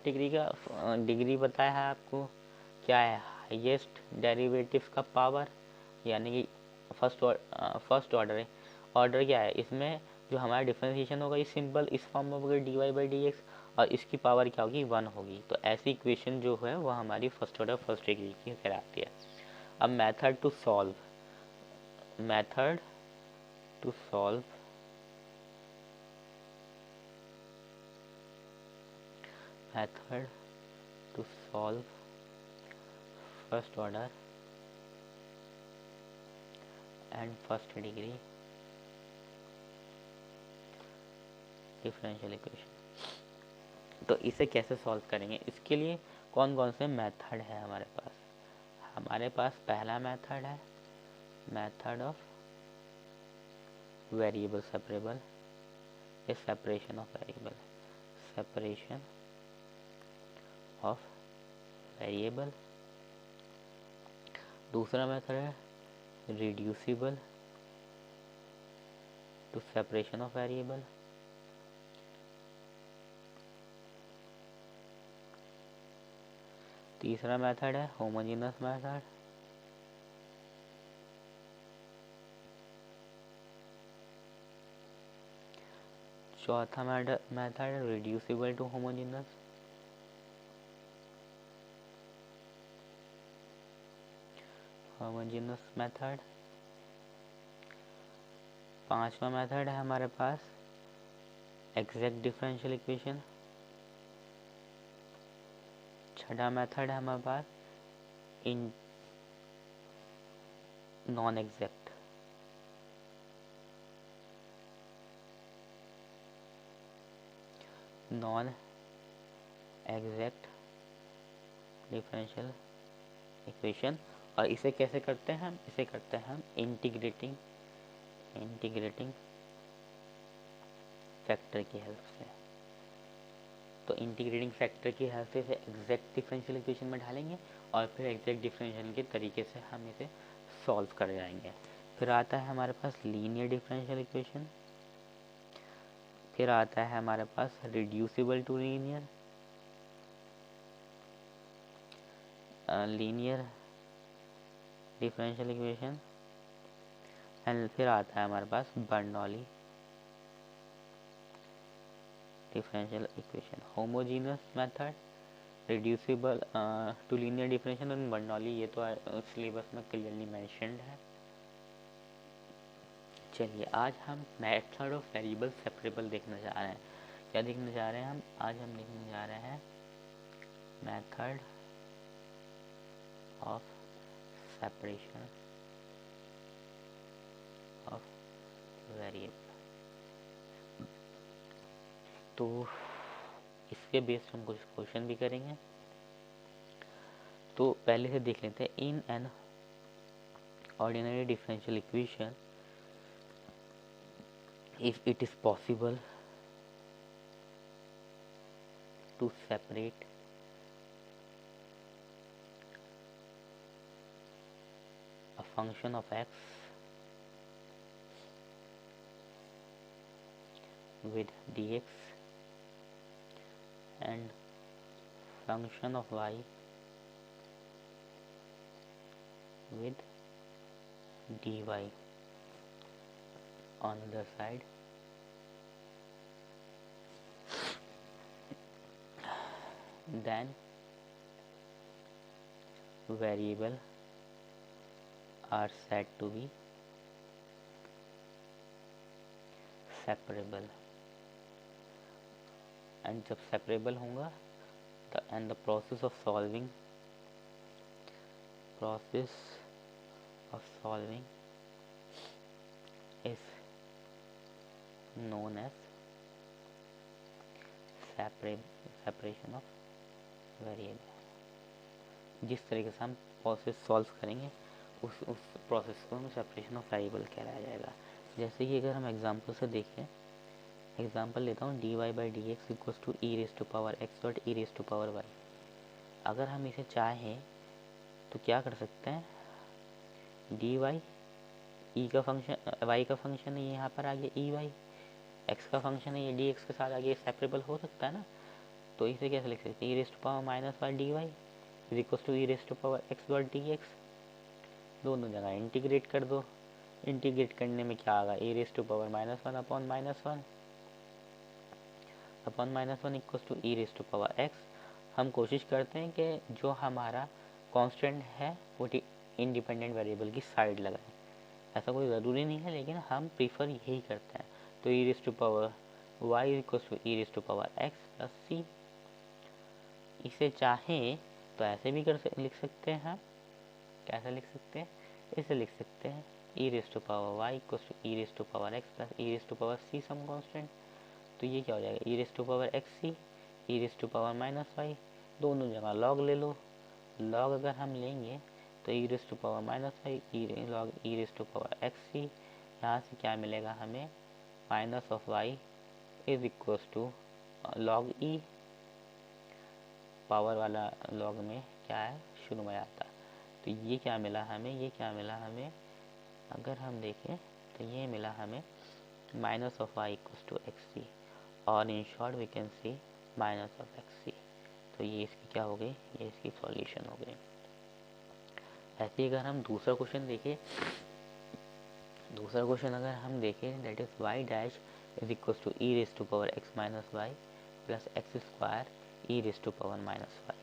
डिग्री का डिग्री बताया है आपको क्या है? हाईएस्ट डेरिवेटिव्स का पावर, यानी कि फर्स्ट ऑर्डर है। ऑर्डर क्या है इसमें? जो हमारा डिफरेंशिएशन होगा ये सिंपल इस फॉर्म में होगा dy बाई डी एक्स, और इसकी पावर क्या होगी? 1 होगी। तो ऐसी इक्वेशन जो है वो हमारी फर्स्ट ऑर्डर फर्स्ट डिग्री की कहलाती है। अब method to solve first order and first degree differential equation. तो इसे कैसे सॉल्व करेंगे? इसके लिए कौन कौन से मेथड है हमारे पास? हमारे पास पहला मेथड है method of variable separable, is separation of variable, separation of variable. दूसरा मेथड है reducible to separation of variable. तीसरा मेथड है होमोजेनस मेथड। चौथा मेथड है reducible to homogeneous. Homogeneous method. पांचवा मेथड है हमारे पास एग्जैक्ट डिफरेंशियल इक्वेशन। छठा मेथड है हमारे पास इन non exact. Non exact differential equation. और इसे कैसे करते हैं हम? इसे करते हैं हम इंटीग्रेटिंग फैक्टर की हेल्प से। तो इंटीग्रेटिंग फैक्टर की हेल्प से इसे एग्जैक्ट डिफरेंशियल इक्वेशन में डालेंगे और फिर एग्जैक्ट डिफरेंशियल के तरीके से हम इसे सॉल्व कर जाएंगे। फिर आता है हमारे पास लीनियर डिफरेंशियल इक्वेशन। फिर आता है हमारे पास reducible to linear differential equation. And फिर आता है हमारे पास Bernoulli differential equation. Homogeneous method, reducible to linear differential और बर्नौली, ये तो सिलेबस में क्लियरली मेंशन्ड है। चलिए आज हम मेथड ऑफ वेरिएबल सेपरेबल देखने जा रहे हैं। क्या देखने जा रहे हैं हम? आज हम देखने जा रहे हैं method of separation of variable. तो इसके बेस हम कुछ क्वेश्चन भी करेंगे। तो पहले से देख लेते हैं। In an ordinary differential equation, if it is possible to separate a function of x with dx and function of y with dy on the side, then variable are said to be separable। and जब separable होगा and the process of solving is known as separation of variable. जिस तरीके से हम process solve करेंगे उस process को हम सेपरेशन ऑफ वेरिएबल कहलाया जाएगा। जैसे कि अगर हम एग्जांपल से देखें, एग्जांपल लेता हूँ dy by D x equals to e raise to power x dot e raise to power y. अगर हम इसे चाहें तो क्या कर सकते हैं? डी वाई ई का फंक्शन, वाई का फंक्शन है, ये यहाँ पर आ गया ई वाई, एक्स का फंक्शन है ये डी एक्स के साथ आगे सेपरेबल हो सकता है ना। तो इसे कैसे लिख सकते हैं? E raise to power minus y d y is equals to e raise to power x dot d x. दोनों जगह इंटीग्रेट कर दो। इंटीग्रेट करने में क्या आएगा? E raise to power minus one upon minus one equals to e raise to power x. हम कोशिश करते हैं कि जो हमारा कांस्टेंट है वो इंडिपेंडेंट वेरिएबल की साइड लगाए। ऐसा कोई ज़रूरी नहीं है, लेकिन हम प्रीफर यही करते हैं। तो e raise to power y equals to e raise to power x plus c. इसे चाहें तो ऐसे भी लिख सकते हैं। कैसे लिख सकते हैं? इसे लिख सकते हैं e raise to power y equals to e raise to power x plus e raise to power c some constant. तो ये क्या हो जाएगा? E raise to power x c e raise to power minus y, दोनों जगह log ले लो। Log अगर हम लेंगे तो e raise to power minus y log e raise to power x c. यहाँ से क्या मिलेगा हमें? Minus of y is equal to log e, power वाला लॉग में क्या है, शुरू में आता है। तो ये क्या मिला हमें, ये क्या मिला हमें, अगर हम देखें तो ये मिला हमें minus of y equal to x c, और in short we can see minus of x c. तो ये इसकी क्या हो गई, ये इसकी सॉल्यूशन हो गई। ऐसे ही अगर हम दूसरा क्वेश्चन देखें, दूसरा क्वेश्चन अगर हम देखें that is y dash is equal to e raise to power x minus y plus x square e raise to power minus y.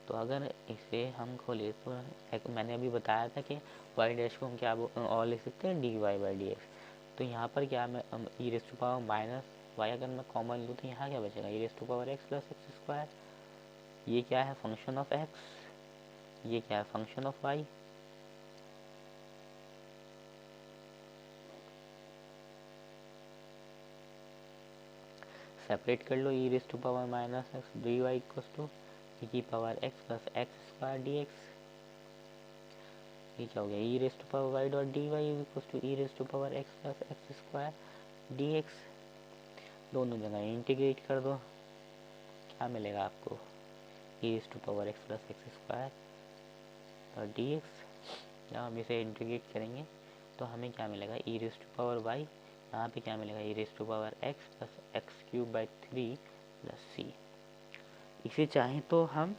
तो अगर इसे हम खोले तो मैंने अभी बताया था कि वाई डैश को हम क्या और लिख सकते हैं, d Y by D x. तो यहाँ पर क्या मैं e raise to power minus y अगर मैं कॉमन लूँ तो यहाँ क्या बचेगा, e raise to power x plus x square. ये क्या है, फंक्शन ऑफ एक्स, ये क्या है, फंक्शन ऑफ वाई। सेपरेट कर लो, e raise to power minus x D y equal to e की power x plus x square d x. ये क्या हो गया, e raise to power y dot d y is equal to e raise to power x plus x square d x. दोनों जगह integrate कर दो, क्या मिलेगा आपको, e raise to power x plus x square और डी एक्स। जब हम इसे इंटीग्रेट करेंगे तो हमें क्या मिलेगा, e raise to power y, यहाँ पे क्या मिलेगा, e raise to power x plus x cube by 3 plus c. इसे चाहें तो हम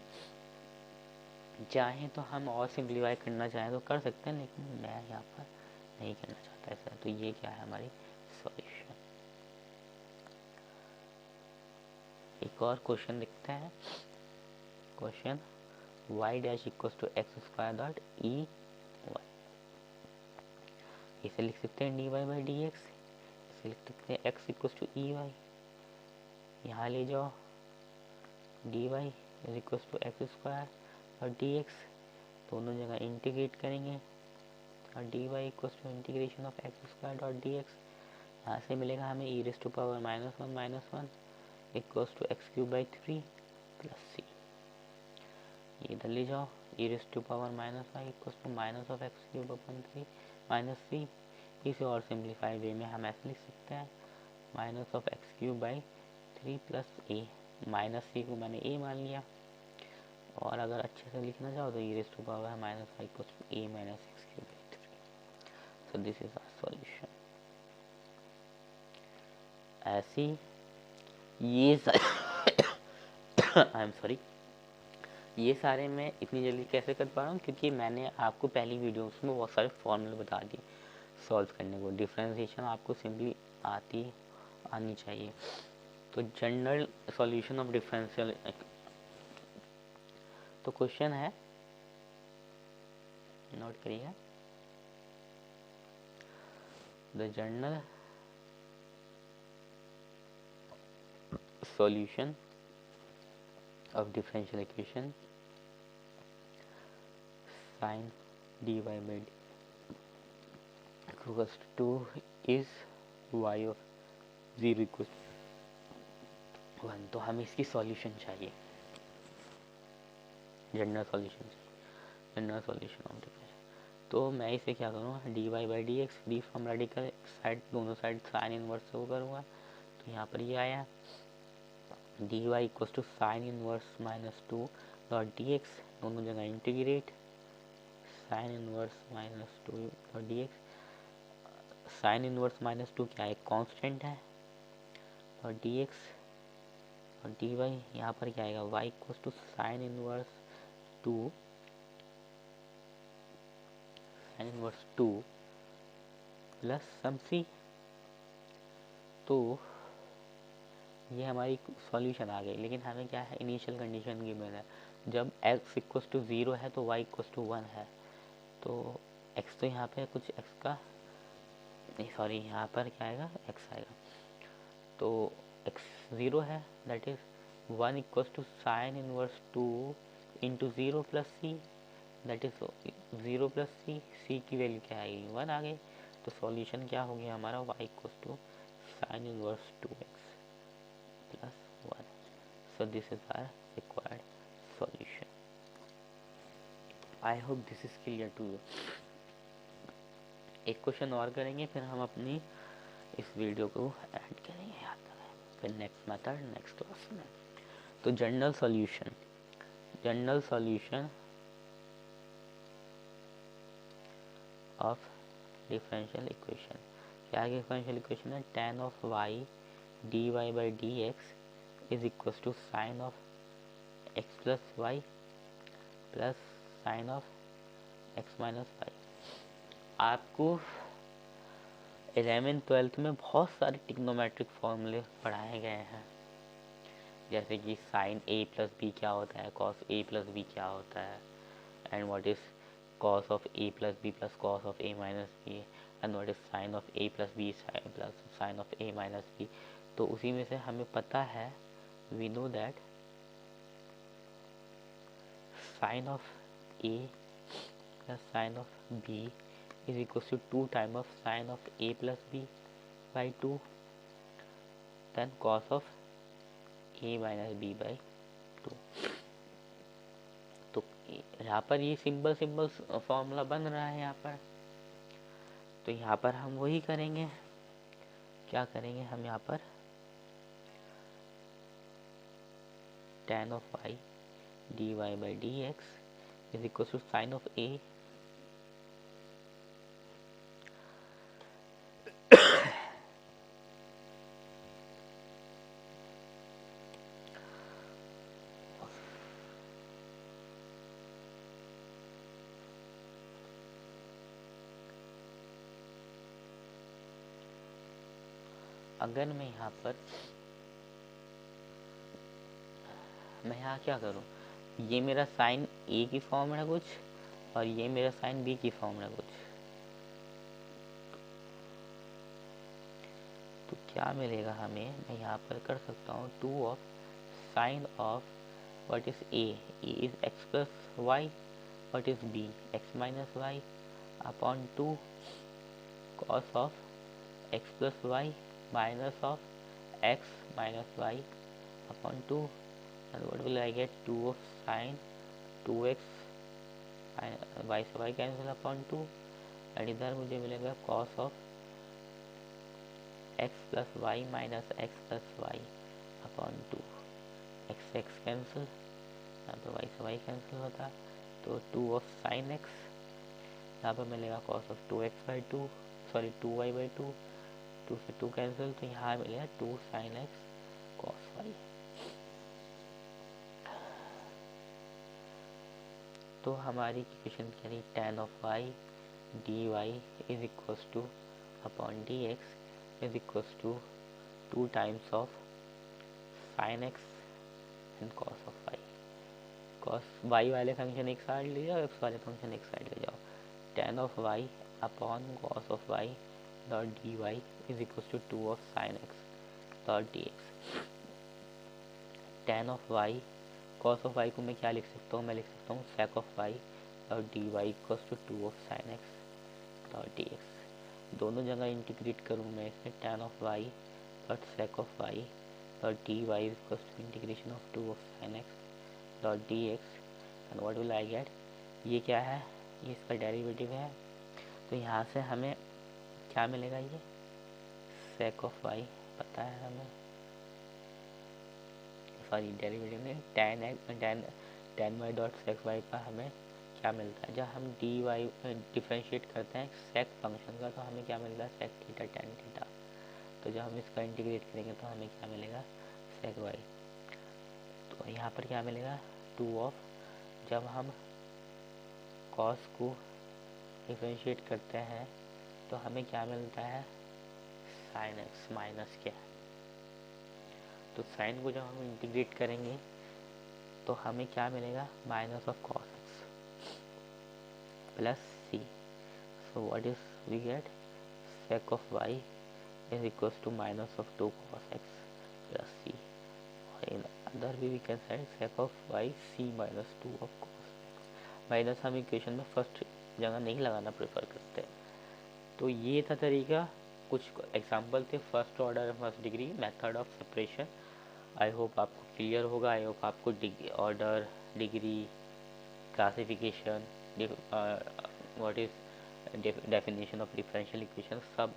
और सिंप्लीफाई करना चाहें तो कर सकते हैं, लेकिन मैं यहाँ पर नहीं करना चाहता ऐसा। तो ये क्या है हमारी सॉल्यूशन। एक और क्वेश्चन देखते हैं, question y dash equal to x square dot e y. इसे लिख सकते हैं d Y by D x, इसे लिख सकते हैं x equal to e y, यहाँ ले जाओ d y is equal to x square और डी एक्स, दोनों जगह इंटीग्रेट करेंगे और d y equal to integration of x square dot d x. यहाँ से मिलेगा हमें e raise to power minus one equals to x cube by 3 plus c. ये इधर ले जाओ, e raise to power minus y equals to minus of x cube upon 3 minus c. इसे और सिंप्लीफाई वे में हम ऐसे लिख सकते हैं minus of x cube by 3 plus a. Minus c को मैंने ए मान लिया, और अगर अच्छे से लिखना चाहो तो e raise to power minus y equals to a minus x cube by 3। So this is our solution. ऐसी ये आई एम सॉरी, ये सारे मैं इतनी जल्दी कैसे कर पा रहा हूँ, क्योंकि मैंने आपको पहली वीडियोस में बहुत सारे फॉर्मूले बता दिए सॉल्व करने को। डिफरेंशिएशन आपको सिंपली आनी चाहिए। तो जनरल सॉल्यूशन ऑफ डिफरेंशियल, तो क्वेश्चन है, नोट करिएगा, the general solution of differential equation sin dy by equals to is y of 0 equals 1। तो हमें इसकी सॉल्यूशन चाहिए, जनरल सॉल्यूशन ऑफ डिफरेंशियल। तो मैं इसे क्या करूँगा, d Y by D x free from radical side, दोनों साइड साइन इनवर्स से करूँगा। तो यहाँ पर ये आया d y equal to sine inverse minus 2 dot d x, दोनों जगह integrate sine inverse minus 2 dot d x. Sine inverse minus 2 क्या है, कांस्टेंट है, और डी एक्स और डी वाई यहाँ पर क्या आएगा, y equal to sine inverse 2 plus सम सी। तो ये हमारी सॉल्यूशन आ गई। लेकिन हमें क्या है, इनिशियल कंडीशन गिवन है, जब x इक्वल टू 0 है तो y इक्वल टू 1 है। तो x तो यहाँ पे कुछ x का नहीं, सॉरी यहाँ पर क्या आएगा, x आएगा। तो x 0 है, that is 1 equal to sine inverse 2 into 0 plus C, that is 0 plus C. C की वैल्यू क्या आएगी, 1 आ गई। तो सॉल्यूशन क्या हो गया हमारा, y equal to sine inverse 2x plus 1। So this is our required solution. I hope this is clear to you. एक क्वेश्चन और करेंगे, फिर हम अपनी इस वीडियो को एंड करेंगे। याद रखें। फिर नेक्स्ट मेथड नेक्स्ट क्लास में। तो general solution of differential equation. क्या है डिफरेंशियल इक्वेशन है? tan of y dy by D x is equal to sine of x plus y plus sine of x minus y. आपको 11th-12th में बहुत सारे trigonometric फॉर्मूले पढ़ाए गए हैं, जैसे कि साइन a प्लस बी क्या होता है, कॉस a प्लस बी क्या होता है, and what is cos of a plus b plus cos of a minus b, and what is sin of a plus b plus sin of a minus b। तो उसी में से हमें पता है, we know that sin of a plus sin of b is equal to 2 times of sin of a plus b by 2 then cos of a minus b by 2। तो यहाँ पर ये सिंपल फॉर्मूला बन रहा है यहाँ पर। तो यहाँ पर हम वही करेंगे, क्या करेंगे हम यहाँ पर tan of y dy by D x is equal to sine of a अगर मैं यहाँ क्या करूँ, ये मेरा साइन ए की फॉर्म है कुछ और ये मेरा साइन बी की फॉर्म है कुछ, तो क्या मिलेगा हमें? मैं यहाँ पर कर सकता हूँ 2 of sine of what is A is x plus y, what is B x minus y upon 2 cos of x plus y minus of x minus y upon 2, and what will I get? 2 of sin 2x y से y cancel upon 2, and इधर मुझे मिलेगा cos of x plus y minus x plus y upon 2, x cancel, यहाँ पे y से y cancel होता, तो 2 of sin x, यहाँ पे मिलेगा cos of 2x by 2 sorry 2y by 2, 2 से 2 कैंसिल, तो यहाँ मिलेगा 2 sin x cos y। तो हमारी इक्वेशन क्या रही? tan of y dy is equals to upon D x is equals to 2 times of sin x and cos of y। cos y वाले function एक साइड ले जाओ, x वाले function एक साइड ले जाओ। tan of y upon cos of y dot dy is equals to 2 of sin x dot dx। tan of y cos of y को मैं क्या लिख सकता हूँ? मैं लिख सकता हूँ sec of y dot dy equals to 2 of sin x dot dx। दोनों जगह इंटीग्रेट करूँ मैं इसमें, tan of y dot sec of y dot dy is equals to integration of 2 of sin x dot dx, and what will I get? ये क्या है? ये इसका डेरिवेटिव है, तो यहाँ से हमें क्या मिलेगा? ये sec ऑफ y पता है हमें, सॉरी डेरिवेटिव में tan y dot sec y का हमें क्या मिलता है? जब हम dy डिफ्रेंशिएट करते हैं sec फंक्शन का, तो हमें क्या मिलता है? sec theta tan theta. तो जब हम इसका इंटीग्रेट करेंगे तो हमें क्या मिलेगा? sec y। तो यहाँ पर क्या मिलेगा? 2 ऑफ, जब हम cos को डिफ्रेंशिएट करते हैं तो हमें क्या मिलता है? sin x माइनस क्या, तो sin को जब हम इंटीग्रेट करेंगे तो हमें क्या मिलेगा? Minus of cos x plus c। So what is we get? sec of y is equals to minus of 2 cos x plus c, और in other way we can side sec of y c minus 2 of cos x। Minus हम equation में first जगह नहीं लगाना prefer करते। तो ये था तरीका, कुछ एग्जाम्पल थे first order first degree method of separation. I hope आपको क्लियर होगा, आई होप आपको order degree classification what is definition of differential equation सब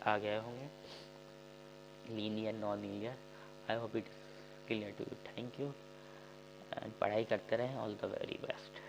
आ गए होंगे, linear non linear. I hope it clear to you. Thank you and पढ़ाई करते रहें। All the very best.